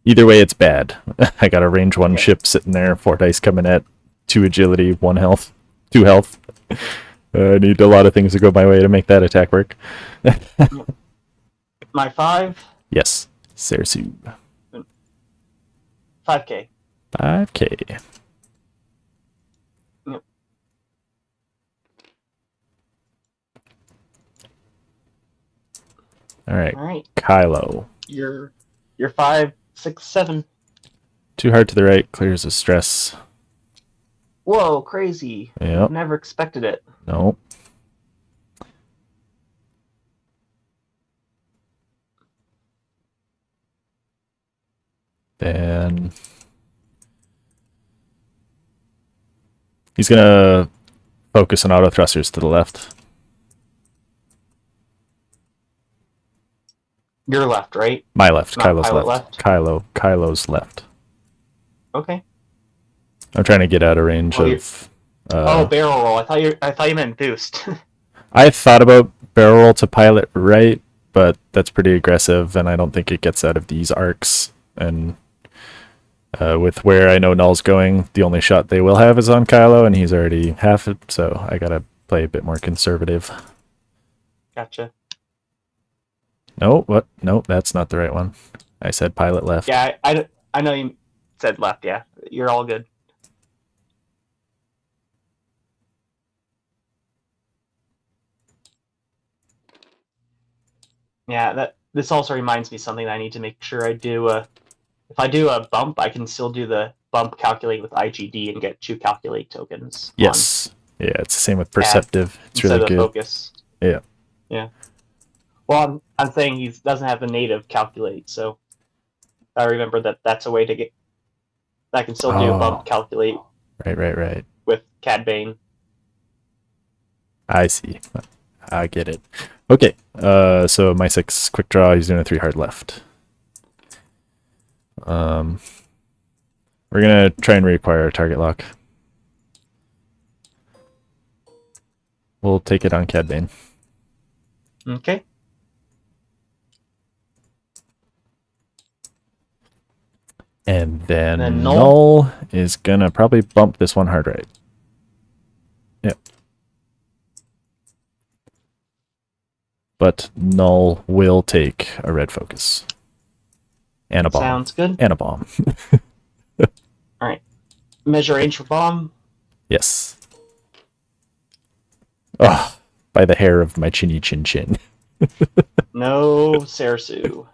Either way, it's bad. I got a range 1 ship sitting there, 4 dice coming at 2 agility, 1 health, 2 health. I need a lot of things to go my way to make that attack work. My 5? Yes, Sarasu. 5k. 5k. Yep. All right. All right. Kylo. You're 5, 6, 7. Too hard to the right, clears the stress. Whoa, crazy. Yep. Never expected it. Nope. Then he's gonna focus on auto thrusters to the left. Your left, right? My left. Not Kylo's pilot left. left? Kylo's left. Okay. I'm trying to get out of range Oh, of. Barrel roll. I thought you meant boost. I thought about barrel roll to pilot right, but that's pretty aggressive, and I don't think it gets out of these arcs. And with where I know Null's going, the only shot they will have is on Kylo, and he's already half it, so I gotta play a bit more conservative. Gotcha. No, what? No, that's not the right one. I said pilot left. Yeah, I know you said left. Yeah, you're all good. Yeah, this also reminds me of something that I need to make sure I do. If I do a bump, I can still do the bump calculate with IGD and get 2 calculate tokens. Yes. Yeah, it's the same with perceptive. It's instead really of good. Focus. Yeah. Yeah. Well, I'm saying he doesn't have the native calculate, so I remember that that's a way to get. I can still do a bump calculate. Right. With Cad Bane. I see. I get it. Okay. So my 6 quick draw. He's doing a 3 hard left. We're gonna try and reacquire a target lock. We'll take it on Cad Bane. Okay. And then Null. Null is gonna probably bump this one hard right. Yep. But Null will take a red focus. And a bomb. Sounds good. And a bomb. Alright. Measure range for bomb. Yes. Oh, by the hair of my chinny chin chin. No Sarasu.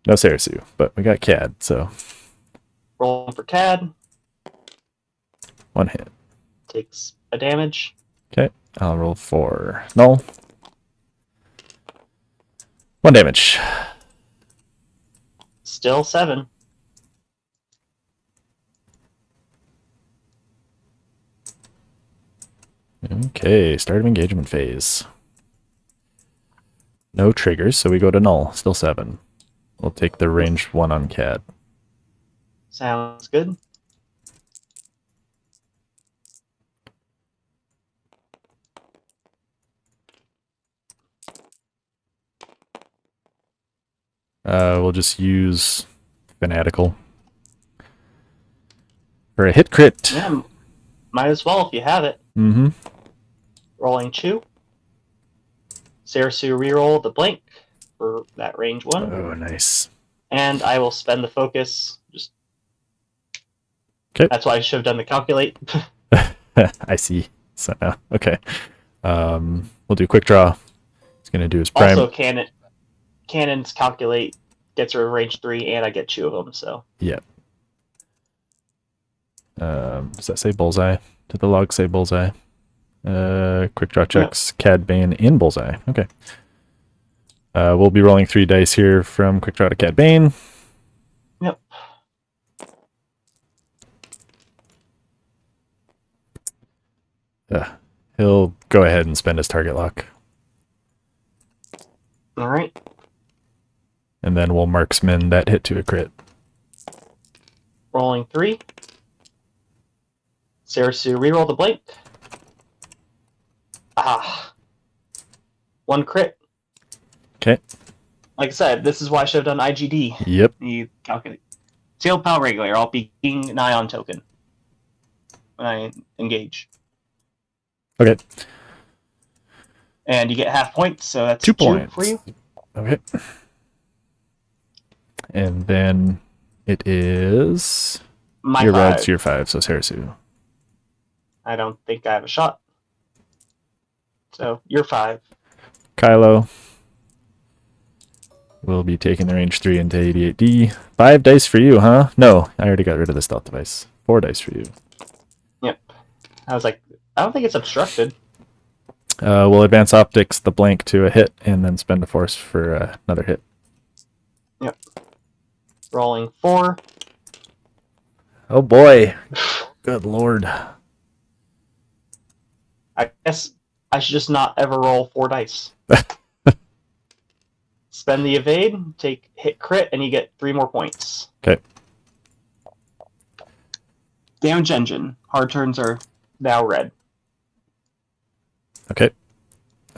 No Sarasu, but we got CAD, so Rolling for CAD. 1 hit. Takes a damage. Okay, I'll roll for null. 1 damage. Still 7. Okay, start of engagement phase. No triggers, so we go to null. Still 7. We'll take the range 1 on CAD. Sounds good. We'll just use Fanatical for a hit crit. Yeah, might as well if you have it. Mm-hmm. Rolling 2. Sarasu reroll the blank for that range 1. Oh, nice. And I will spend the focus. Just Okay. That's why I should have done the calculate. I see. So now, okay. We'll do quick draw. It's gonna do his prime. Also, cannons calculate gets her range 3, and I get 2 of them. So yeah. Does that say bullseye? Did the log say bullseye? Quick draw checks. Yeah. Cad Bane in bullseye. Okay. We'll be rolling 3 dice here from quick draw to Cad Bane. Yep. He'll go ahead and spend his target lock. All right. And then we'll marksman that hit to a crit. Rolling 3. Sarasu reroll the blank. 1 crit. Okay. Like I said, this is why I should have done IGD. Yep. You calculate. Sealed Power Regulator. I'll be being an ion token when I engage. Okay. And you get half points, so that's 2 points for you. Okay. And then it is your red, so you're 5, so Sarasu. I don't think I have a shot. So you're 5. Kylo will be taking the range 3 into 88D. 5 dice for you, huh? No, I already got rid of the stealth device. 4 dice for you. Yep. I was like, I don't think it's obstructed. We'll advance optics the blank to a hit and then spend a force for another hit. Yep. Rolling 4. Oh boy. Good lord. I guess I should just not ever roll 4 dice. Spend the evade, take hit crit, and you get 3 more points. Okay. Damage engine. Hard turns are now red. Okay.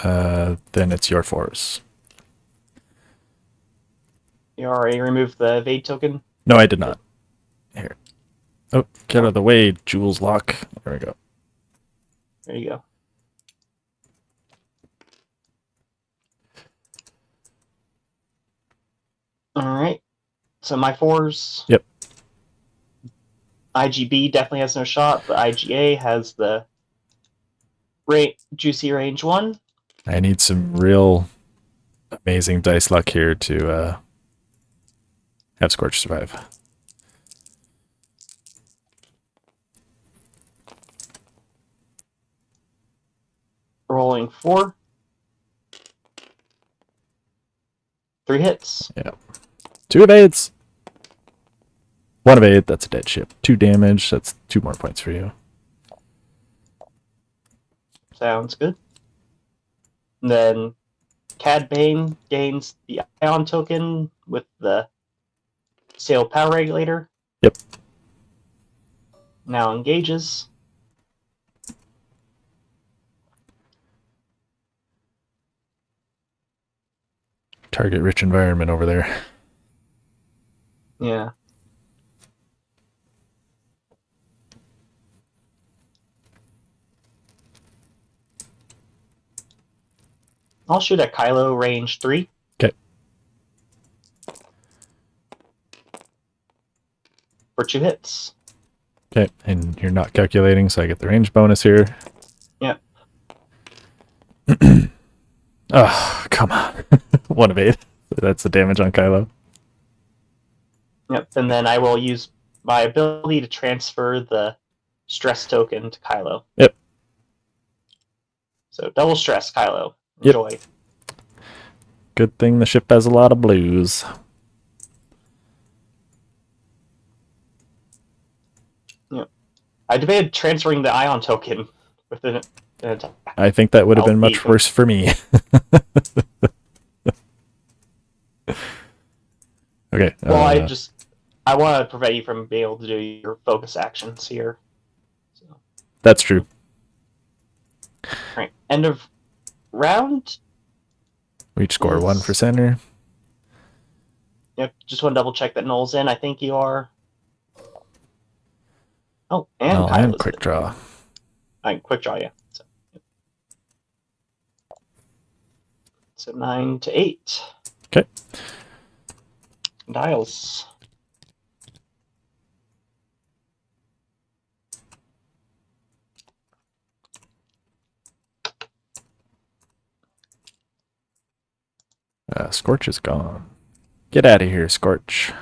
Then it's your force. You already removed the evade token? No, I did not. Here. Oh, get out of the way, Jules Lock. There we go. There you go. Alright. So my 4s. Yep. IGB definitely has no shot, but IGA has the juicy range 1. I need some real amazing dice luck here to have Scorch survive. Rolling 4. 3 hits. Yeah. 2 evades. 1 evade, that's a dead ship. 2 damage, that's 2 more points for you. Sounds good. And then Cad Bane gains the ion token with the Sail Power Regulator. Yep. Now engages. Target rich environment over there. Yeah. I'll shoot at Kylo range 3. Okay. For 2 hits. Okay, and you're not calculating, so I get the range bonus here. Yep. Oh, come on. 1 evade. That's the damage on Kylo. Yep, and then I will use my ability to transfer the stress token to Kylo. Yep. So double stress, Kylo. Yep. Enjoy. Good thing the ship has a lot of blues. Yep. I debated transferring the ion token within an attack. I think that would have been much worse for me. Okay. Well, I want to prevent you from being able to do your focus actions here. So. That's true. Right. End of round. We each score 1 for center. Yep. Just want to double check that Noel's in. I think you are. Oh, and Oh, Kylo's and quick in. draw. Quick draw, yeah. So 9 to 8. Okay. Dials. Scorch is gone. Get out of here, Scorch.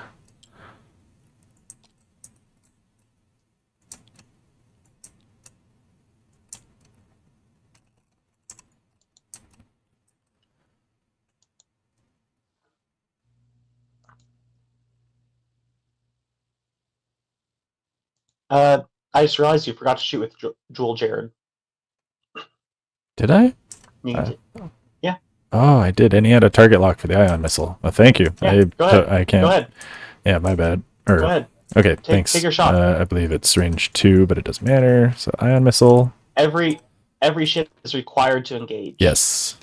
I just realized you forgot to shoot with Jewel Jared. Did I? Yeah. Oh, I did, and he had a target lock for the ion missile. Thank you. Yeah, go ahead. I can't. Go ahead. Yeah, my bad. Go ahead. Okay, thanks. Take your shot. I believe it's range 2, but it doesn't matter. So ion missile. Every ship is required to engage. Yes.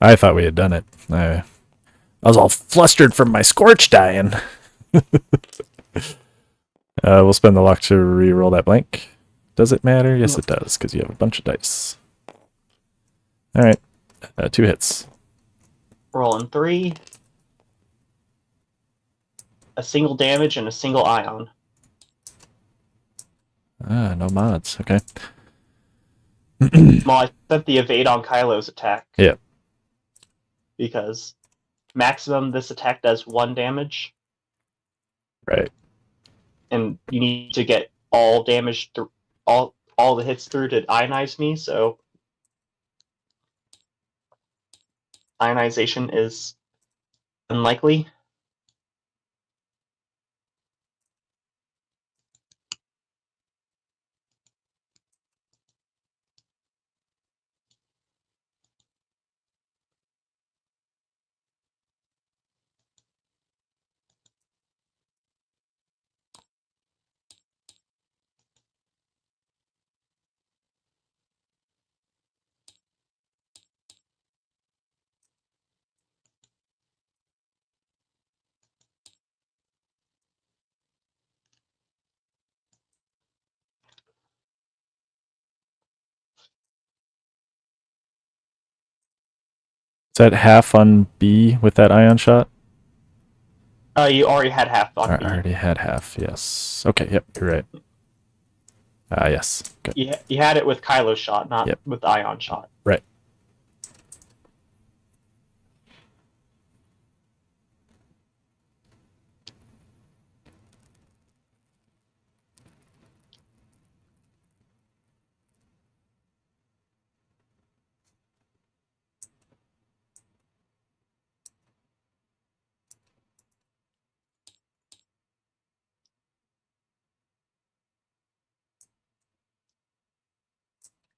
I thought we had done it. I was all flustered from my Scorch dying. We'll spend the luck to re-roll that blank. Does it matter? Yes, it does, because you have a bunch of dice. All right. 2 hits. Rolling 3. A single damage and a single ion. No mods. Okay. Well, I set the evade on Kylo's attack. Yeah. Because maximum this attack does 1 damage. Right. And you need to get all damage through all the hits through to ionize me, so ionization is unlikely. Is that half on B with that ion shot? You already had half on B. I already had half, yes. Okay, yep, you're right. Yes. Okay. You had it with Kylo's shot, not with the ion shot. Right.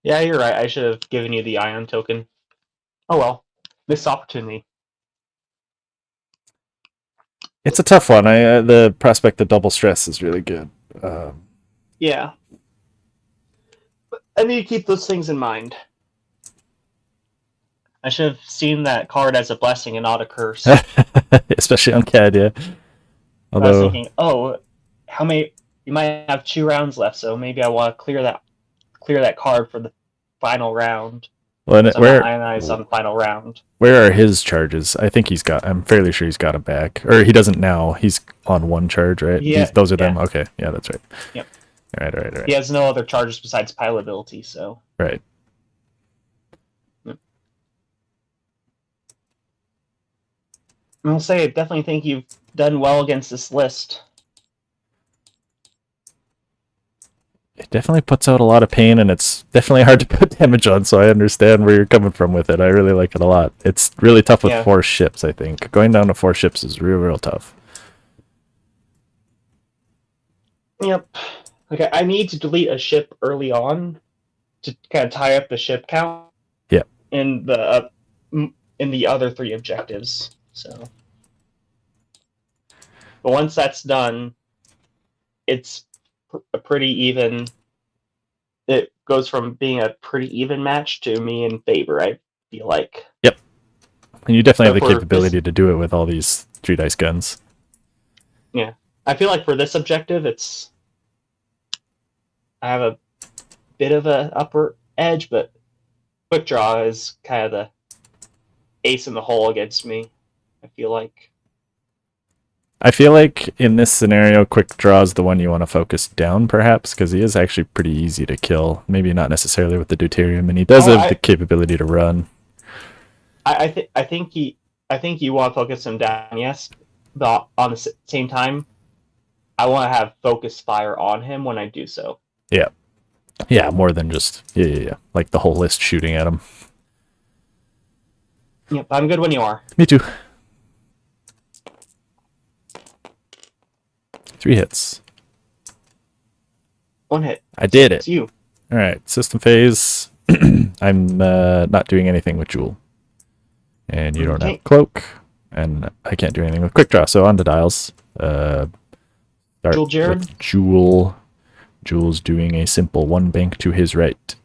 Yeah, you're right. I should have given you the ion token. Oh well. Missed opportunity. It's a tough one. The prospect of double stress is really good. Yeah. But I need to keep those things in mind. I should have seen that card as a blessing and not a curse. Especially on CAD, yeah. Although I was thinking, oh, how many? You might have 2 rounds left, so maybe I want to clear that card for the final round. Well, so I'm not ionized on the final round. Where are his charges? I think I'm fairly sure he's got them back. Or he doesn't now. He's on 1 charge, right? Yeah, those are them? Okay, yeah, that's right. Yep. All right. He has no other charges besides pilot ability, so. Right. Yep. I'll say I definitely think you've done well against this list. definitely puts out a lot of pain, and it's definitely hard to put damage on, so I understand where you're coming from with it. I really like it a lot. It's really tough with Yeah. 4 ships, I think. Going down to 4 ships is real tough. Yep. Okay, I need to delete a ship early on to kind of tie up the ship count. Yeah. In the other 3 objectives. So, but once that's done, it's a pretty even. It goes from being a pretty even match to me in favor. I feel like. Yep. And you definitely have But the capability to do it with all these 3 dice guns. Yeah, I feel like for this objective, I have a bit of a upper edge, but quick draw is kind of the ace in the hole against me. I feel like. I feel like in this scenario, quick draw is the one you want to focus down, perhaps, because he is actually pretty easy to kill. Maybe not necessarily with the deuterium, and he does have the capability to run. I think you want to focus him down, yes, but on the same time, I want to have focus fire on him when I do so. Yeah. Yeah, more than just yeah. Like the whole list shooting at him. Yep, I'm good when you are. Me too. 3 hits. 1 hit. I did it. It's you. All right, system phase. I'm not doing anything with Jewel. And you don't have cloak, and I can't do anything with quick draw. So on to dials. Start Jewel Jared. with Jewel. Jewel's doing a simple 1 bank to his right.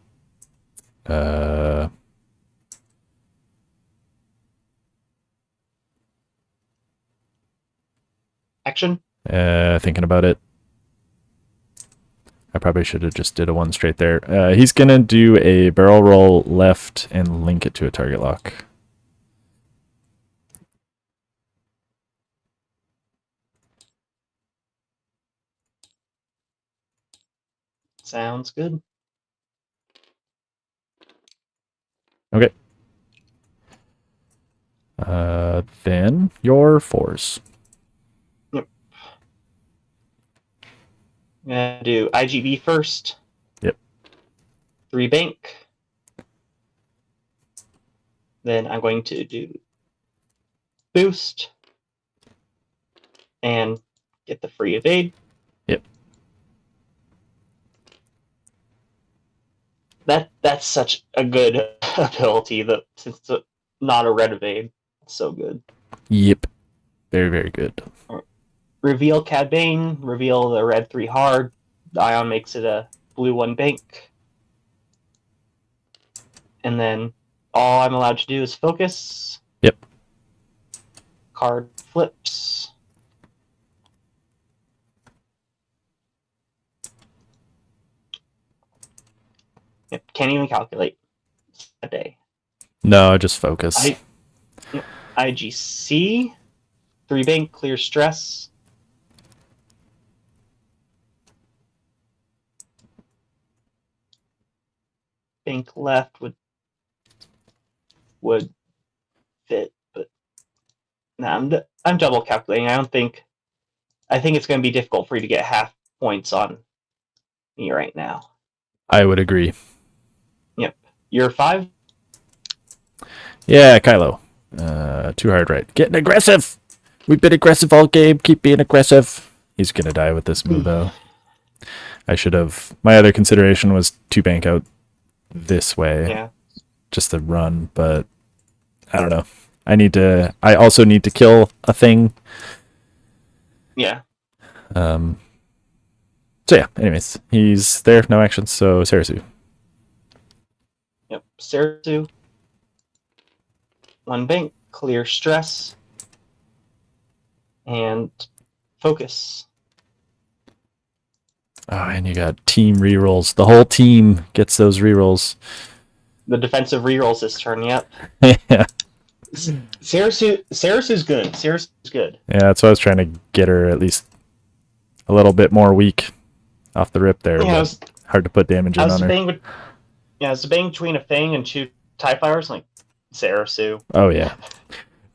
Action. Thinking about it. I probably should have just did a 1 straight there. He's gonna do a barrel roll left and link it to a target lock. Sounds good. Okay. Then your 4s. Yep. I'm gonna do IGB first. Yep. 3 bank. Then I'm going to do boost and get the free evade. Yep. That's such a good ability that since it's not a red evade. It's so good. Yep. Very, very good. Reveal Cad Bane, reveal the red 3 hard. The Ion makes it a blue 1 bank. And then all I'm allowed to do is focus. Yep. Card flips. Yep, can't even calculate a day. No, just focus. IGC, 3 bank, clear stress. Bank left would fit, but no, I'm double calculating. I think it's going to be difficult for you to get half points on me right now. I would agree. Yep. You're 5? Yeah, Kylo. Too hard right. Getting aggressive! We've been aggressive all game. Keep being aggressive. He's going to die with this move, though. I should have... My other consideration was to bank out this way. Yeah. Just to run, but... I don't know. I also need to kill a thing. Yeah. So yeah, anyways. He's there, no action, so Sarasu. Yep. Sarasu. 1 bank, clear stress. And focus. Oh, and you got team rerolls. The whole team gets those rerolls. The defensive rerolls this turn, yep. Yeah. Sarasu's good. Sarasu's good. Yeah, that's why I was trying to get her at least a little bit more weak off the rip there. Yeah, hard to put damage in on her. It's debating between a Fang and 2 TIE Fighters, like Sarasu. Oh, yeah.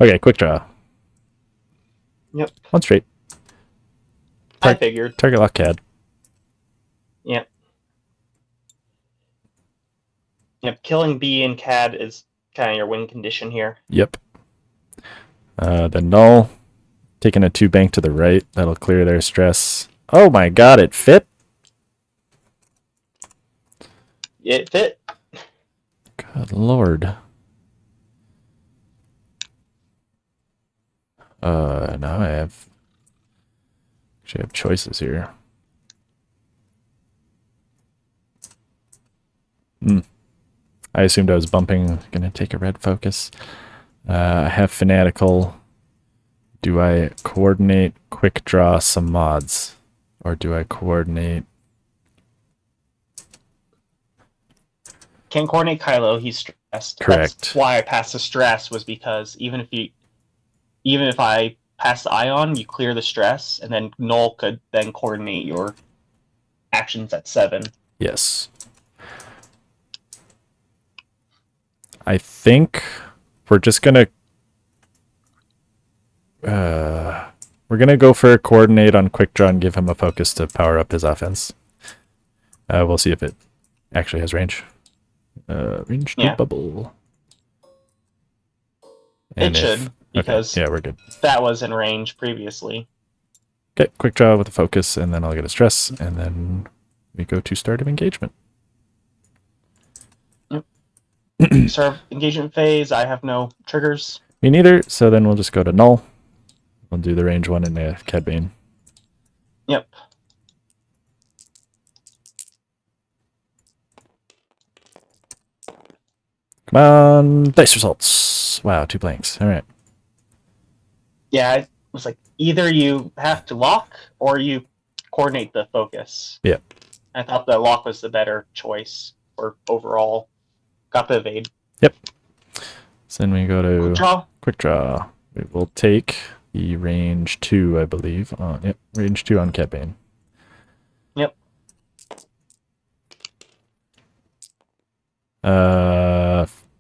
Okay, quick draw. Yep. 1 straight. I figured. Target lock CAD. Yep. Yep, killing B and CAD is kind of your win condition here. Yep. Then null. Taking a 2 bank to the right. That'll clear their stress. Oh my god, it fit? It fit. Good lord. Now I actually have choices here. I assumed I was bumping. Gonna take a red focus. I have fanatical. Do I coordinate quick draw some mods? Or do I coordinate... Can't coordinate Kylo, he's stressed. Correct. That's why I passed the stress, was because even if I pass the ion, you clear the stress, and then Null could then coordinate your actions at 7. Yes. I think we're just gonna go for a coordinate on quick draw and give him a focus to power up his offense. We'll see if it actually has range. Range to bubble. And it should, because yeah, we're good. That was in range previously. Okay, quick draw with a focus, and then I'll get a stress, and then we go to start of engagement. Start of engagement phase, I have no triggers. Me neither, so then we'll just go to null. We'll do the range 1 in the Cad Bane. Yep. Come on, dice results. Wow, 2 blanks. All right. Yeah, it was like either you have to lock or you coordinate the focus. Yeah. I thought the lock was the better choice for overall. Got the evade. Yep. So then we go to Quick draw. Quick draw. We will take the range 2, I believe. Yep, range 2 on Cad Bane. Yep.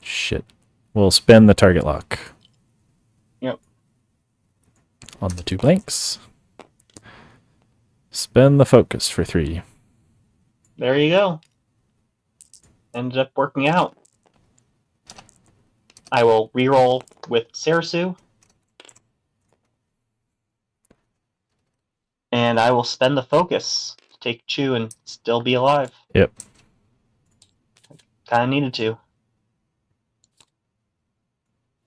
Shit. We'll spend the target lock. Yep. On the 2 blanks. Spend the focus for 3. There you go. Ended up working out. I will reroll with Sarasu. And I will spend the focus to take Chew and still be alive. Yep. Kind of needed to.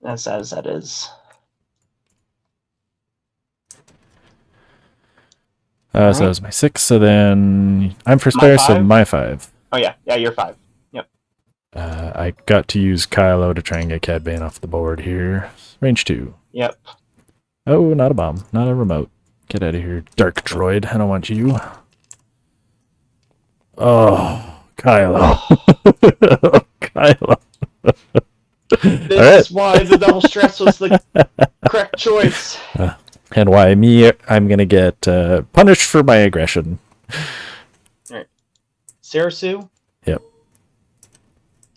As sad as that is. So that was my 6. So then I'm first player, so my 5. Oh yeah, you're 5. Yep. I got to use Kylo to try and get Cad Bane off the board here. Range 2. Yep. Oh, not a bomb, not a remote. Get out of here, dark droid. I don't want you. Oh, Kylo. Oh, Kylo. This is why the double stress was the correct choice. And why me? I'm gonna get punished for my aggression. Alright. Sarasu? Yep.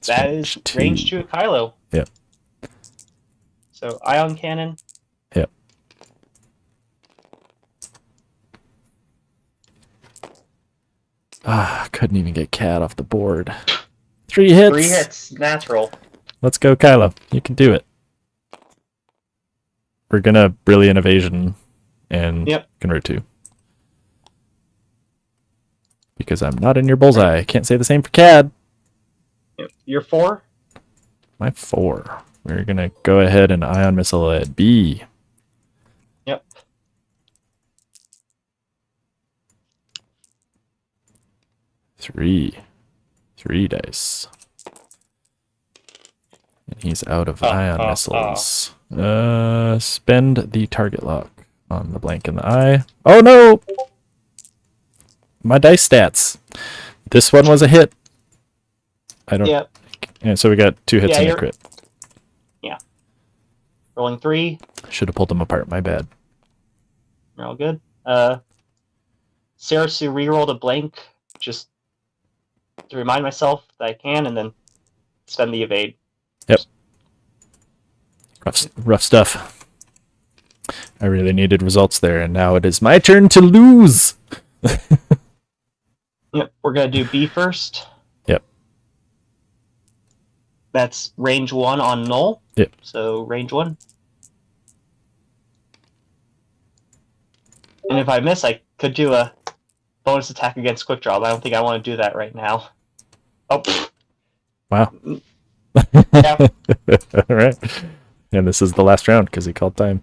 That is range 2 at Kylo. Yep. So, ion cannon. Yep. Couldn't even get Cad off the board. 3 hits. 3 hits, natural. Let's go, Kylo. You can do it. We're gonna Brilliant Evasion and convert 2. Because I'm not in your bullseye. I can't say the same for Cad. Yep. You're 4? My 4. We're gonna go ahead and ion missile at B. Yep. Three dice. And he's out of ion missiles. Spend the target lock on the blank in the eye. Oh no! My dice stats. This one was a hit. I don't. Yep. And so we got 2 hits and a crit. Yeah. Rolling 3. Should have pulled them apart. My bad. You're all good. Sarasu rerolled a blank just to remind myself that I can, and then spend the evade. Yep. Rough stuff. I really needed results there, and now it is my turn to lose. Yep, we're gonna do B first. Yep. That's range 1 on null. Yep. So range 1. And if I miss, I could do a bonus attack against quick draw, but I don't think I want to do that right now. Oh. Wow. Yeah. All right. And this is the last round because he called time.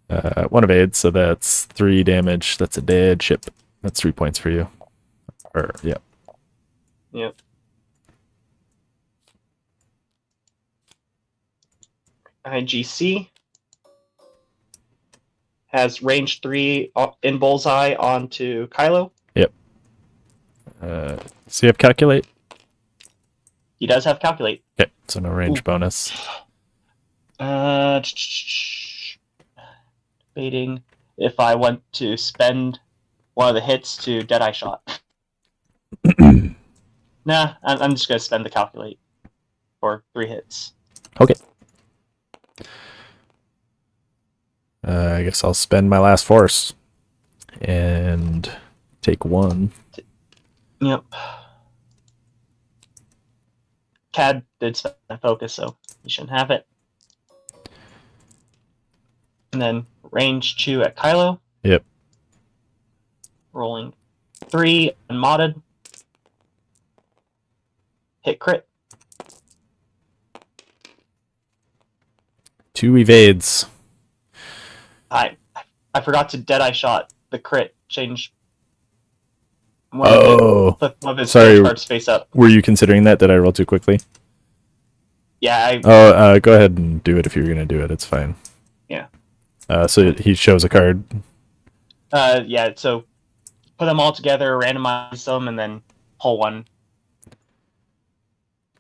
1 evade, so that's 3 damage. That's a dead ship. That's 3 points for you. Or, yeah. Yep. IGC has range 3 in bullseye onto Kylo. Yep. So you have calculate? He does have calculate. Okay, so no range bonus. Debating if I want to spend one of the hits to Deadeye Shot. Nah, I'm just going to spend the calculate for 3 hits. Okay. I guess I'll spend my last force and take 1. Yep. Cad did spend my focus, so you shouldn't have it. And then range 2 at Kylo. Yep. Rolling 3 unmodded. Hit crit. 2 evades. I forgot to Deadeye Shot the crit. Change one of his sorry. cards face up. Were you considering that? Did I roll too quickly? Yeah. Go ahead and do it if you're going to do it. It's fine. Yeah. So he shows a card. Yeah, so put them all together, randomize them, and then pull one.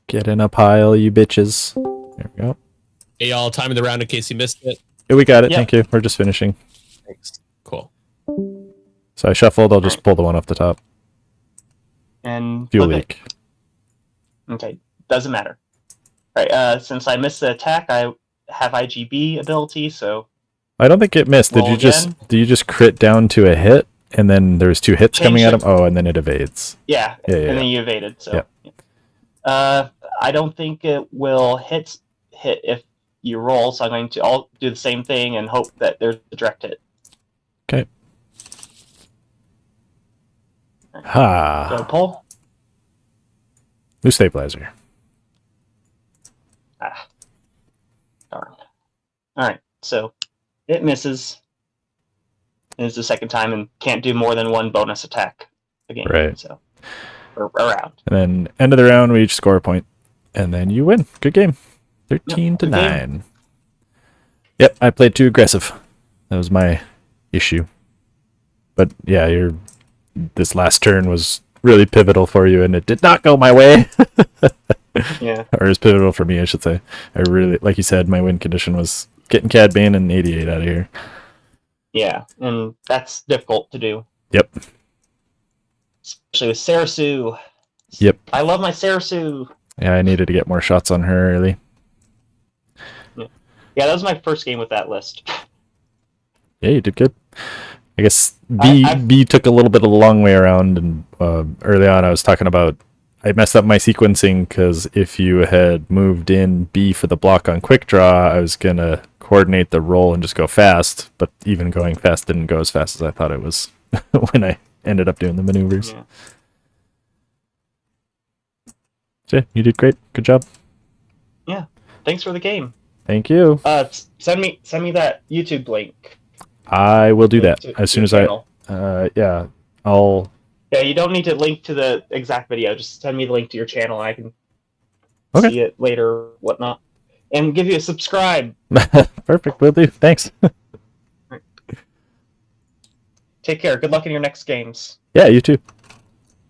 Get in a pile, you bitches. There we go. Hey, y'all, time of the round in case you missed it. Yeah, we got it. Yep. Thank you. We're just finishing. Thanks. Cool. So I shuffled. I'll just pull the one off the top. And Fuel flip leak. it. Okay, doesn't matter. Alright, since I missed the attack, I have IGB ability, so I don't think it missed. Did roll you just again. did you just crit down to a hit and then there was 2 hits Change coming at him? it. Oh, and then it evades. yeah, Yeah, and then you evaded. So I don't think it will hit if you roll, so I'm going to all do the same thing and hope that there's a direct hit. Okay. Go Ha. pull. New stabilizer. Ah. Darn. Alright, so it misses. And it's the second time and can't do more than 1 bonus attack a game. Right. So around. And then end of the round, we each score a point. And then you win. Good game. 13 to good 9. game. Yep, I played too aggressive. That was my issue. But yeah, this last turn was really pivotal for you, and it did not go my way. Yeah. Or it was pivotal for me, I should say. I really, like you said, my win condition was getting Cad Bane and 88 out of here. Yeah, and that's difficult to do. Yep. Especially with Sarasu. Yep. I love my Sarasu. Yeah, I needed to get more shots on her early. Yeah, that was my first game with that list. Yeah, you did good. I guess I- B took a little bit of a long way around, and early on I was talking about I messed up my sequencing because if you had moved in B for the block on quick draw, I was gonna coordinate the roll and just go fast, but even going fast didn't go as fast as I thought it was when I ended up doing the maneuvers. Yeah. So yeah, you did great. Good job. Yeah. Thanks for the game. Thank you. Send me that YouTube link. I will do that as soon as I. channel. Yeah, I'll. Yeah, you don't need to link to the exact video. Just send me the link to your channel, and I can Okay. see it later, whatnot, and give you a subscribe. Perfect. Will do. Thanks. Take care. Good luck in your next games. Yeah, you too.